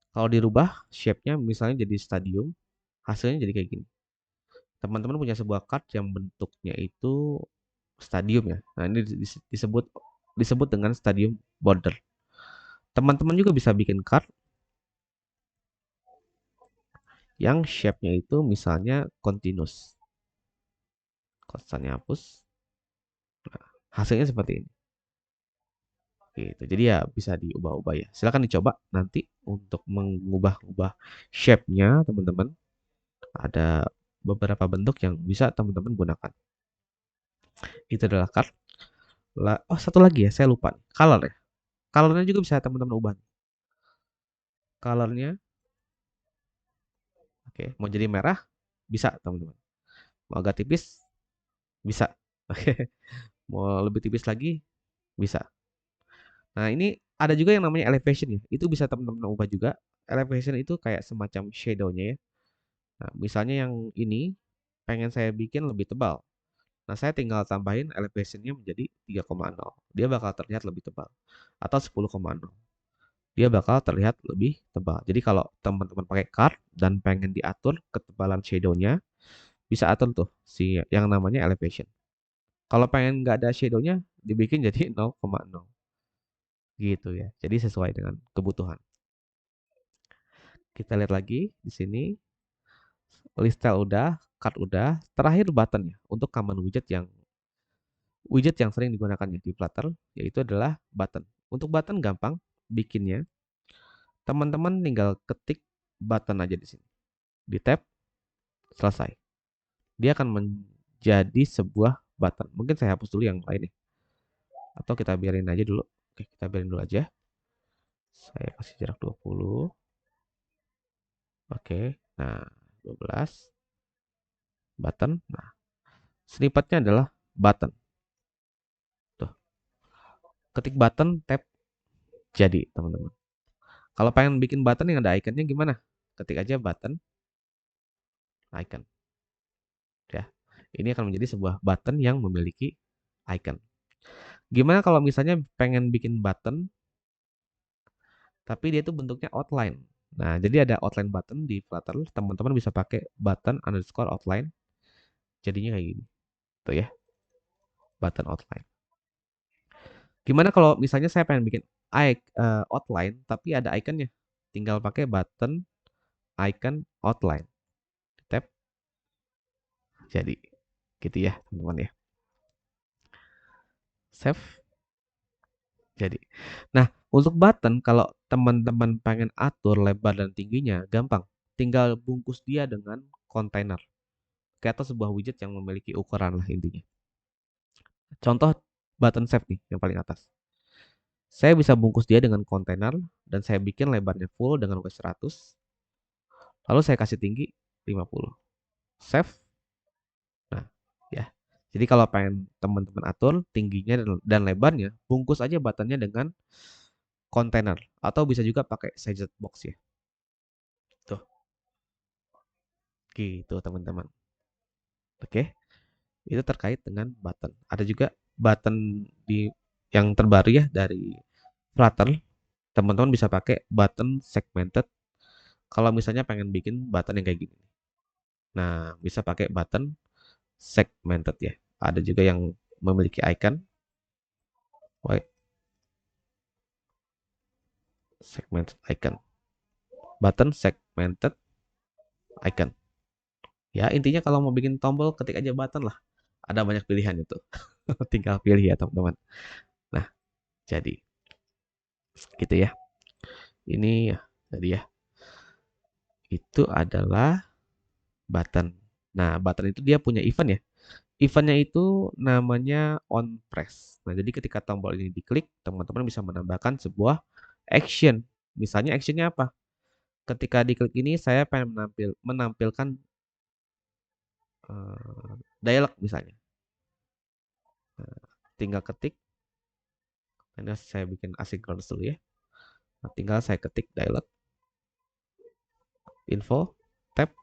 Kalau dirubah shape-nya misalnya jadi stadium, hasilnya jadi kayak gini. Teman-teman punya sebuah card yang bentuknya itu stadium ya. Nah, ini disebut dengan stadium border. Teman-teman juga bisa bikin card yang shape-nya itu misalnya continuous. Konstannya hapus. Nah, hasilnya seperti ini. Gitu. Jadi ya bisa diubah-ubah ya. Silahkan dicoba nanti untuk mengubah-ubah shape-nya, teman-teman. Ada beberapa bentuk yang bisa teman-teman gunakan. Itu adalah card. Oh, satu lagi ya, saya lupa. Color ya. Colornya juga bisa teman-teman ubah. Colornya, oke, mau jadi merah, bisa teman-teman. Mau agak tipis, bisa. Oke, mau lebih tipis lagi, bisa. Nah, ini ada juga yang namanya elevation ya. Itu bisa teman-teman ubah juga. Elevation itu kayak semacam shadow-nya ya. Nah, misalnya yang ini pengen saya bikin lebih tebal. Nah, saya tinggal tambahin elevation-nya menjadi 3,0. Dia bakal terlihat lebih tebal. Atau 10,0. Dia bakal terlihat lebih tebal. Jadi kalau teman-teman pakai card dan pengen diatur ketebalan shadow-nya, bisa atur tuh si yang namanya elevation. Kalau pengen nggak ada shadow-nya, dibikin jadi 0,0. Gitu ya. Jadi sesuai dengan kebutuhan. Kita lihat lagi di sini. List style udah, card udah. Terakhir button ya. Untuk common widget yang sering digunakan di Flutter yaitu adalah button. Untuk button gampang bikinnya. Teman-teman tinggal ketik button aja di sini. Di tab, selesai. Dia akan menjadi sebuah button. Mungkin saya hapus dulu yang lain nih. Atau kita biarin aja dulu. Oke, kita biarin dulu aja. Saya kasih jarak 20. Oke, nah 12. Button. Nah, snippetnya adalah button. Tuh, ketik button, tab, jadi teman-teman. Kalau pengen bikin button yang ada ikonnya gimana? Ketik aja button, icon. Ya, ini akan menjadi sebuah button yang memiliki icon. Gimana kalau misalnya pengen bikin button, tapi dia itu bentuknya outline. Nah, jadi ada outline button di Flutter, teman-teman bisa pakai button underscore outline. Jadinya kayak gini. Tuh ya, button outline. Gimana kalau misalnya saya pengen bikin outline, tapi ada ikonnya. Tinggal pakai button icon outline. Tap. Jadi, gitu ya, teman-teman ya. Save. Jadi. Nah, untuk button, kalau teman-teman pengen atur lebar dan tingginya, gampang. Tinggal bungkus dia dengan kontainer. Kayak atau sebuah widget yang memiliki ukuran lah intinya. Contoh button save nih, yang paling atas. Saya bisa bungkus dia dengan kontainer, dan saya bikin lebarnya full dengan width 100. Lalu saya kasih tinggi 50. Save. Nah, ya. Jadi kalau pengen teman-teman atur tingginya dan lebarnya, bungkus aja buttonnya dengan kontainer. Atau bisa juga pakai sized box ya. Tuh. Gitu teman-teman. Oke. Itu terkait dengan button. Ada juga button yang terbaru ya dari Flutter. Teman-teman bisa pakai button segmented. Kalau misalnya pengen bikin button yang kayak gini. Nah, bisa pakai button segmented ya. Ada juga yang memiliki icon. Segmented icon. Button segmented icon. Ya, intinya kalau mau bikin tombol ketik aja button lah. Ada banyak pilihan itu. Tinggal pilih ya, teman-teman. Nah, jadi gitu ya. Ini ya, jadi ya. Itu adalah button. Nah, button itu dia punya event ya. Eventnya itu namanya on press. Nah, jadi ketika tombol ini diklik, teman-teman bisa menambahkan sebuah action. Misalnya actionnya apa? Ketika diklik ini, saya pengen menampilkan dialog misalnya. Nah, tinggal ketik. Ini saya bikin asynchronous dulu ya. Nah, tinggal saya ketik dialog. Info. Tab.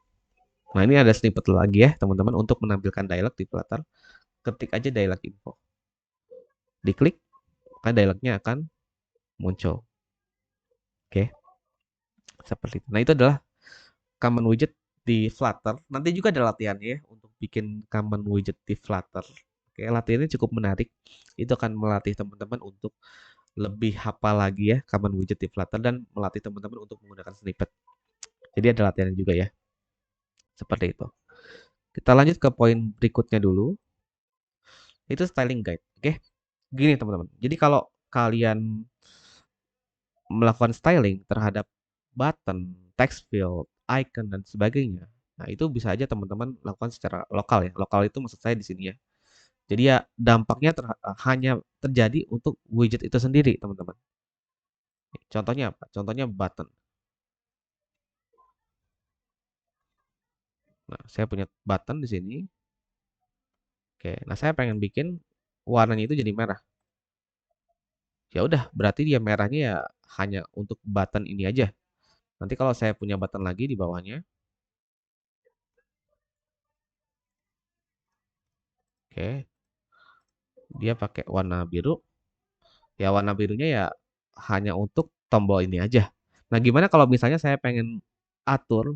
Nah, ini ada snippet lagi ya, teman-teman. Untuk menampilkan dialog di Flutter, ketik aja dialog info. Diklik, maka dialognya akan muncul. Oke. Seperti itu. Nah, itu adalah common widget di Flutter. Nanti juga ada latihannya ya untuk bikin common widget di Flutter. Oke, latihannya cukup menarik. Itu akan melatih teman-teman untuk lebih hafal lagi ya common widget di Flutter dan melatih teman-teman untuk menggunakan snippet. Jadi ada latihannya juga ya. Seperti itu. Kita lanjut ke poin berikutnya dulu. Itu styling guide. Oke. Gini teman-teman. Jadi kalau kalian melakukan styling terhadap button, text field, icon dan sebagainya. Nah, itu bisa aja teman-teman lakukan secara lokal ya. Lokal itu maksud saya di sini ya. Jadi ya dampaknya hanya terjadi untuk widget itu sendiri, teman-teman. Contohnya apa? Contohnya button. Nah, saya punya button di sini. Oke, nah saya pengen bikin warnanya itu jadi merah. Ya udah, berarti dia merahnya ya hanya untuk button ini aja. Nanti kalau saya punya button lagi di bawahnya. Oke. Dia pakai warna biru. Ya warna birunya ya hanya untuk tombol ini aja. Nah, gimana kalau misalnya saya pengen atur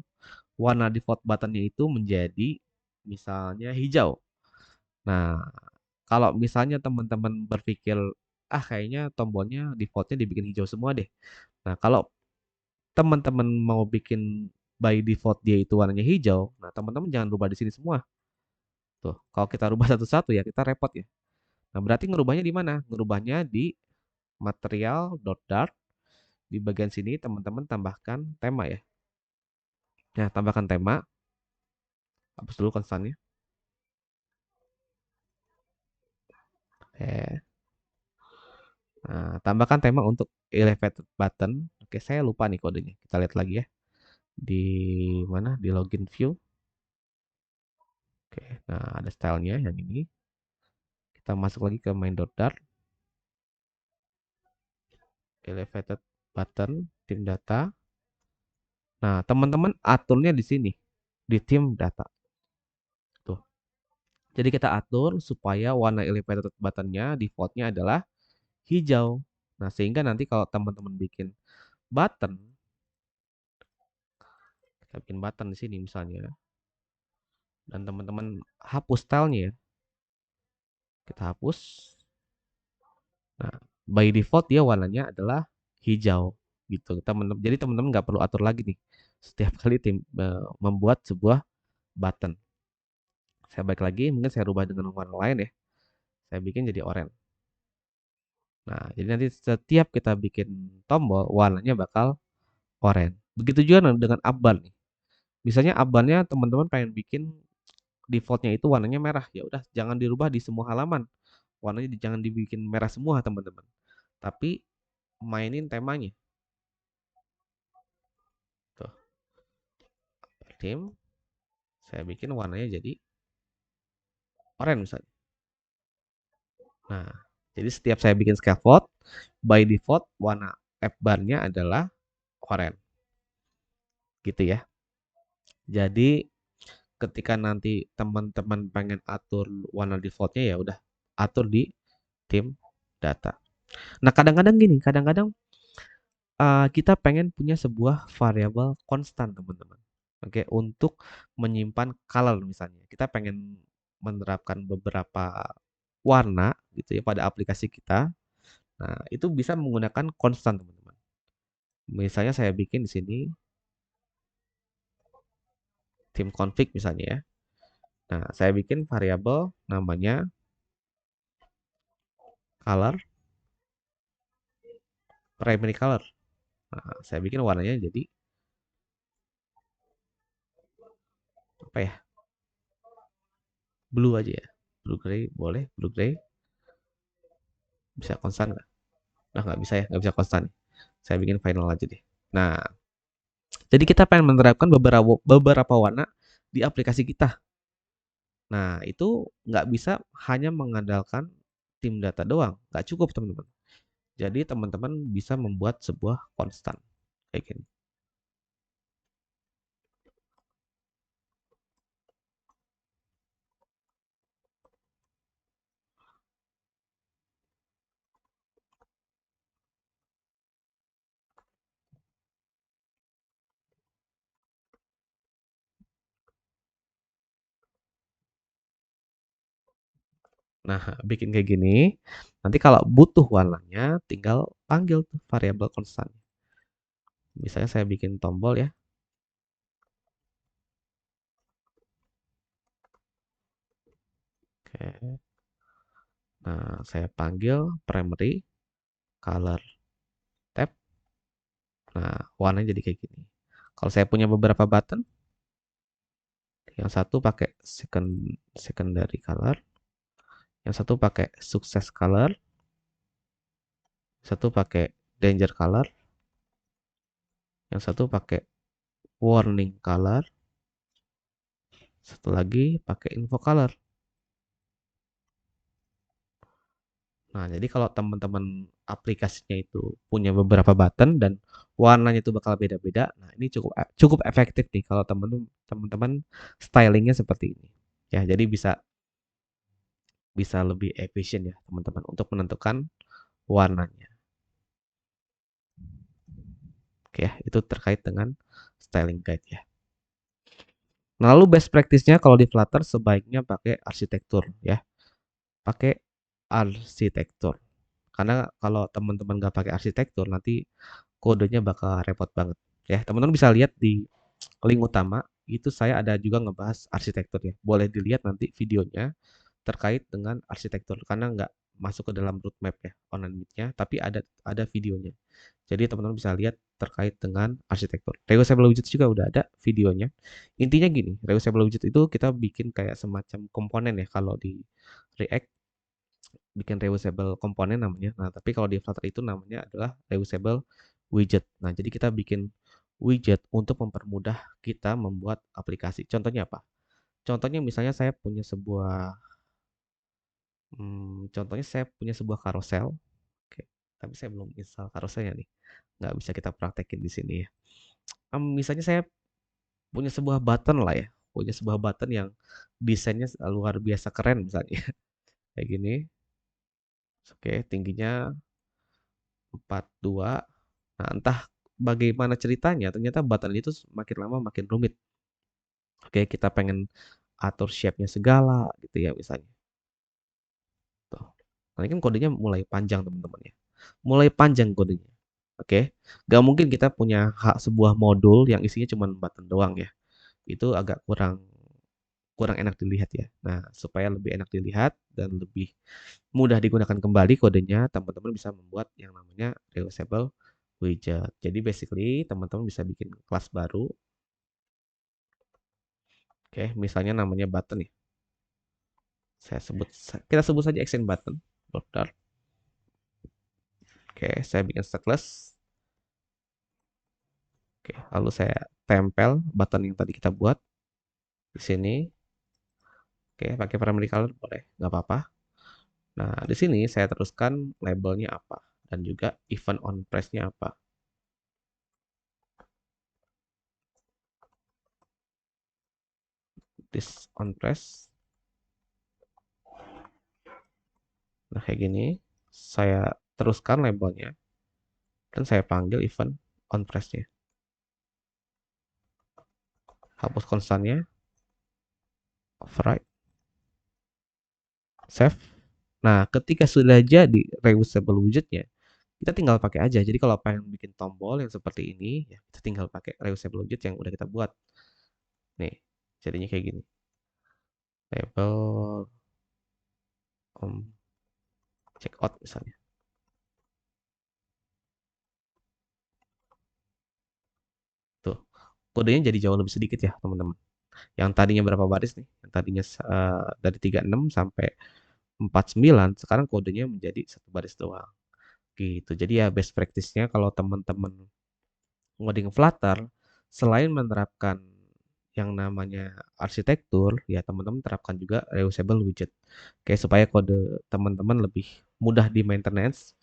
warna default buttonnya itu menjadi misalnya hijau. Nah, kalau misalnya teman-teman berpikir kayaknya tombolnya defaultnya dibikin hijau semua deh. Nah, kalau teman-teman mau bikin by default dia itu warnanya hijau, nah teman-teman jangan rubah di sini semua. Tuh, kalau kita rubah satu-satu ya kita repot ya. Nah, berarti ngerubahnya di mana? Ngerubahnya di material .dart. Di bagian sini teman-teman tambahkan tema ya. Nah, tambahkan tema. Hapus dulu konstannya. Oke. Nah, tambahkan tema untuk elevated button. Oke, saya lupa nih kodenya. Kita lihat lagi ya. Di mana? Di login view. Oke, nah ada stylenya yang ini. Kita masuk lagi ke main.dart. Elevated button, tim data. Nah, teman-teman aturnya di sini, di tim data. Tuh. Jadi kita atur supaya warna elevated buttonnya defaultnya adalah hijau. Nah, sehingga nanti kalau teman-teman bikin button, kita bikin button di sini misalnya, dan teman-teman hapus stylenya ya. Kita hapus. Nah, by default dia warnanya adalah hijau gitu. Jadi teman-teman nggak perlu atur lagi nih setiap kali membuat sebuah button. Saya balik lagi, mungkin saya rubah dengan warna lain ya. Saya bikin jadi oranye. Nah, jadi nanti setiap kita bikin tombol, warnanya bakal oranye. Begitu juga dengan aban nih. Misalnya abannya teman-teman pengen bikin defaultnya itu warnanya merah, ya udah jangan dirubah di semua halaman. Warnanya jangan dibikin merah semua teman-teman. Tapi mainin temanya. Tuh. Tim, saya bikin warnanya jadi oranye misalnya. Nah, jadi setiap saya bikin scaffold, by default warna F-bar-nya adalah oranye. Gitu ya. Jadi ketika nanti teman-teman pengen atur warna defaultnya ya udah atur di tim data. Nah, kadang-kadang gini, kadang-kadang kita pengen punya sebuah variabel konstan teman-teman. Oke, untuk menyimpan color misalnya. Kita pengen menerapkan beberapa warna gitu ya pada aplikasi kita. Nah, itu bisa menggunakan konstan teman-teman. Misalnya saya bikin di sini tim config misalnya ya. Nah, saya bikin variabel namanya color primary color. Nah, saya bikin warnanya jadi apa ya? Blue aja ya. Blue gray boleh, blue gray. Bisa konstan nggak? Nah, nggak bisa ya, nggak bisa konstan. Saya bikin final aja deh. Nah, jadi kita pengen menerapkan beberapa warna di aplikasi kita. Nah, itu nggak bisa hanya mengandalkan tim data doang. Nggak cukup, teman-teman. Jadi, teman-teman bisa membuat sebuah konstan. Kayak gini. Nah, bikin kayak gini. Nanti kalau butuh warnanya, tinggal panggil tuh variabel konstan. Misalnya saya bikin tombol ya. Oke. Nah, saya panggil primary color tab. Nah, warnanya jadi kayak gini. Kalau saya punya beberapa button, yang satu pakai secondary color, yang satu pakai success color, satu pakai danger color, yang satu pakai warning color, satu lagi pakai info color. Nah, jadi kalau teman-teman aplikasinya itu punya beberapa button dan warnanya itu bakal beda-beda, nah ini cukup efektif nih kalau teman-teman stylingnya seperti ini. Ya, jadi bisa lebih efisien ya teman-teman untuk menentukan warnanya. Oke ya, itu terkait dengan styling guide ya. Nah, lalu best practice-nya kalau di Flutter sebaiknya pakai arsitektur ya. Pakai arsitektur. Karena kalau teman-teman nggak pakai arsitektur, nanti kodenya bakal repot banget. Ya, teman-teman bisa lihat di link utama, itu saya ada juga ngebahas arsitektur ya. Boleh dilihat nanti videonya terkait dengan arsitektur, karena nggak masuk ke dalam roadmap ya online meet-nya, tapi ada videonya. Jadi teman-teman bisa lihat terkait dengan arsitektur. Reusable widget juga udah ada videonya. Intinya gini, reusable widget itu kita bikin kayak semacam komponen ya kalau di React bikin reusable komponen namanya. Nah, tapi kalau di Flutter itu namanya adalah reusable widget. Nah, jadi kita bikin widget untuk mempermudah kita membuat aplikasi. Contohnya apa? Contohnya misalnya contohnya saya punya sebuah carousel. Oke, tapi saya belum install carouselnya nih. Nggak bisa kita praktekin di sini ya. Misalnya saya punya sebuah button lah ya. Punya sebuah button yang desainnya luar biasa keren misalnya. Kayak gini. Oke, tingginya 42. Nah, entah bagaimana ceritanya, ternyata button itu makin lama makin rumit. Oke, kita pengen atur shape-nya segala gitu ya misalnya. Tuh. Nah, ini kan kodenya mulai panjang teman-teman ya. Mulai panjang kodenya. Oke, nggak mungkin kita punya sebuah modul yang isinya cuma button doang ya. Itu agak kurang kurang enak dilihat ya. Nah, supaya lebih enak dilihat dan lebih mudah digunakan kembali kodenya, teman-teman bisa membuat yang namanya reusable widget. Jadi basically teman-teman bisa bikin kelas baru. Oke, misalnya namanya button ya. Kita sebut saja action button. Border. Oke, saya bikin stateless. Oke, lalu saya tempel button yang tadi kita buat di sini. Oke, pakai primary color boleh, nggak apa-apa. Nah, di sini saya teruskan labelnya apa dan juga event on press-nya apa. This on press. Nah, kayak gini. Saya teruskan labelnya dan saya panggil event on press-nya. Hapus konstannya. Override. Save. Nah, ketika sudah jadi reusable widgetnya, kita tinggal pakai aja. Jadi kalau pengen bikin tombol yang seperti ini, ya kita tinggal pakai reusable widget yang udah kita buat. Nih, jadinya kayak gini. Label checkout misalnya. Tuh, kodenya jadi jauh lebih sedikit ya, teman-teman. Yang tadinya berapa baris nih? Yang tadinya dari 36 sampai 49, sekarang kodenya menjadi satu baris doang. Gitu. Jadi ya best practice-nya kalau teman-teman ngoding Flutter, selain menerapkan yang namanya arsitektur, ya teman-teman terapkan juga reusable widget. Kayak supaya kode teman-teman lebih mudah di maintenance.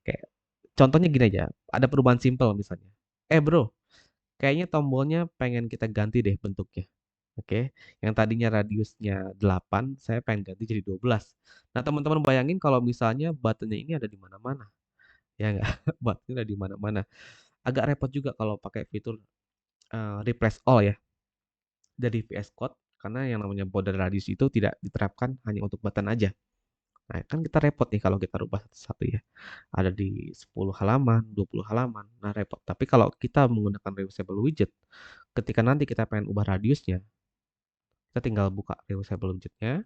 Kayak contohnya gini aja, ada perubahan simple misalnya. Bro, kayaknya tombolnya pengen kita ganti deh bentuknya. Oke, yang tadinya radiusnya 8, saya pengen ganti jadi 12. Nah, teman-teman bayangin kalau misalnya buttonnya ini ada di mana-mana. Ya nggak? Buttonnya ada di mana-mana. Agak repot juga kalau pakai fitur replace all ya dari VS Code, karena yang namanya border radius itu tidak diterapkan hanya untuk button aja. Nah, kan kita repot nih kalau kita rubah satu-satu ya. Ada di 10 halaman, 20 halaman. Nah, repot. Tapi kalau kita menggunakan reusable widget, ketika nanti kita pengen ubah radiusnya, kita tinggal buka reusable widgetnya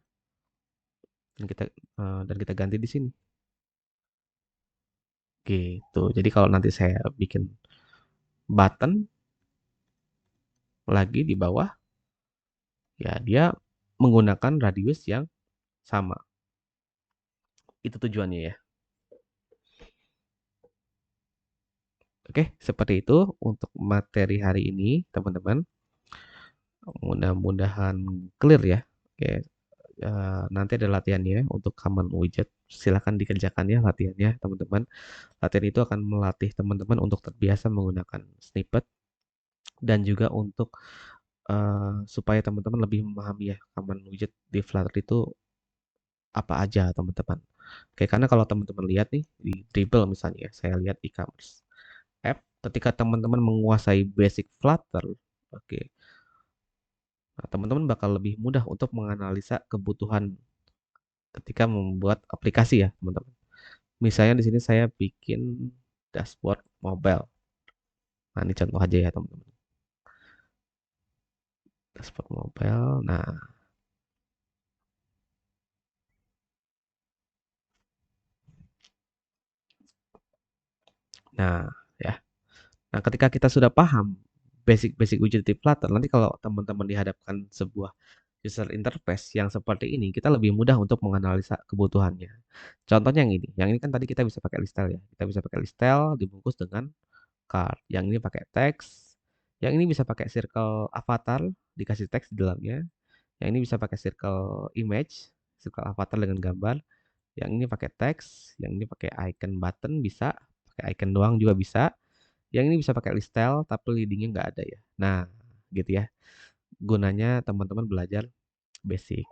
dan kita ganti di sini. Gitu. Jadi kalau nanti saya bikin button lagi di bawah, ya dia menggunakan radius yang sama. Itu tujuannya ya. Oke, seperti itu untuk materi hari ini, teman-teman. Mudah-mudahan clear ya. Oke, nanti ada latihannya untuk common widget. Silahkan dikerjakan ya latihannya, teman-teman. Latihan itu akan melatih teman-teman untuk terbiasa menggunakan snippet dan juga untuk supaya teman-teman lebih memahami ya common widget di Flutter itu apa aja, teman-teman. Oke, karena kalau teman-teman lihat nih di Dribble misalnya, saya lihat e-commerce app, ketika teman-teman menguasai basic Flutter, oke, nah, teman-teman bakal lebih mudah untuk menganalisa kebutuhan ketika membuat aplikasi ya, teman-teman. Misalnya di sini saya bikin dashboard mobile. Nah, ini contoh aja ya, teman-teman. Dashboard mobile. Nah, ya. Nah, ketika kita sudah paham basic-basic widget di Flutter, nanti kalau teman-teman dihadapkan sebuah user interface yang seperti ini, kita lebih mudah untuk menganalisa kebutuhannya. Contohnya yang ini kan tadi kita bisa pakai list style ya. Kita bisa pakai list style dibungkus dengan card. Yang ini pakai teks. Yang ini bisa pakai circle avatar, dikasih teks di dalamnya. Yang ini bisa pakai circle image, circle avatar dengan gambar. Yang ini pakai teks, yang ini pakai icon button bisa, pakai icon doang juga bisa. Yang ini bisa pakai list style tapi leadingnya nggak ada ya. Nah, gitu ya. Gunanya teman-teman belajar basic.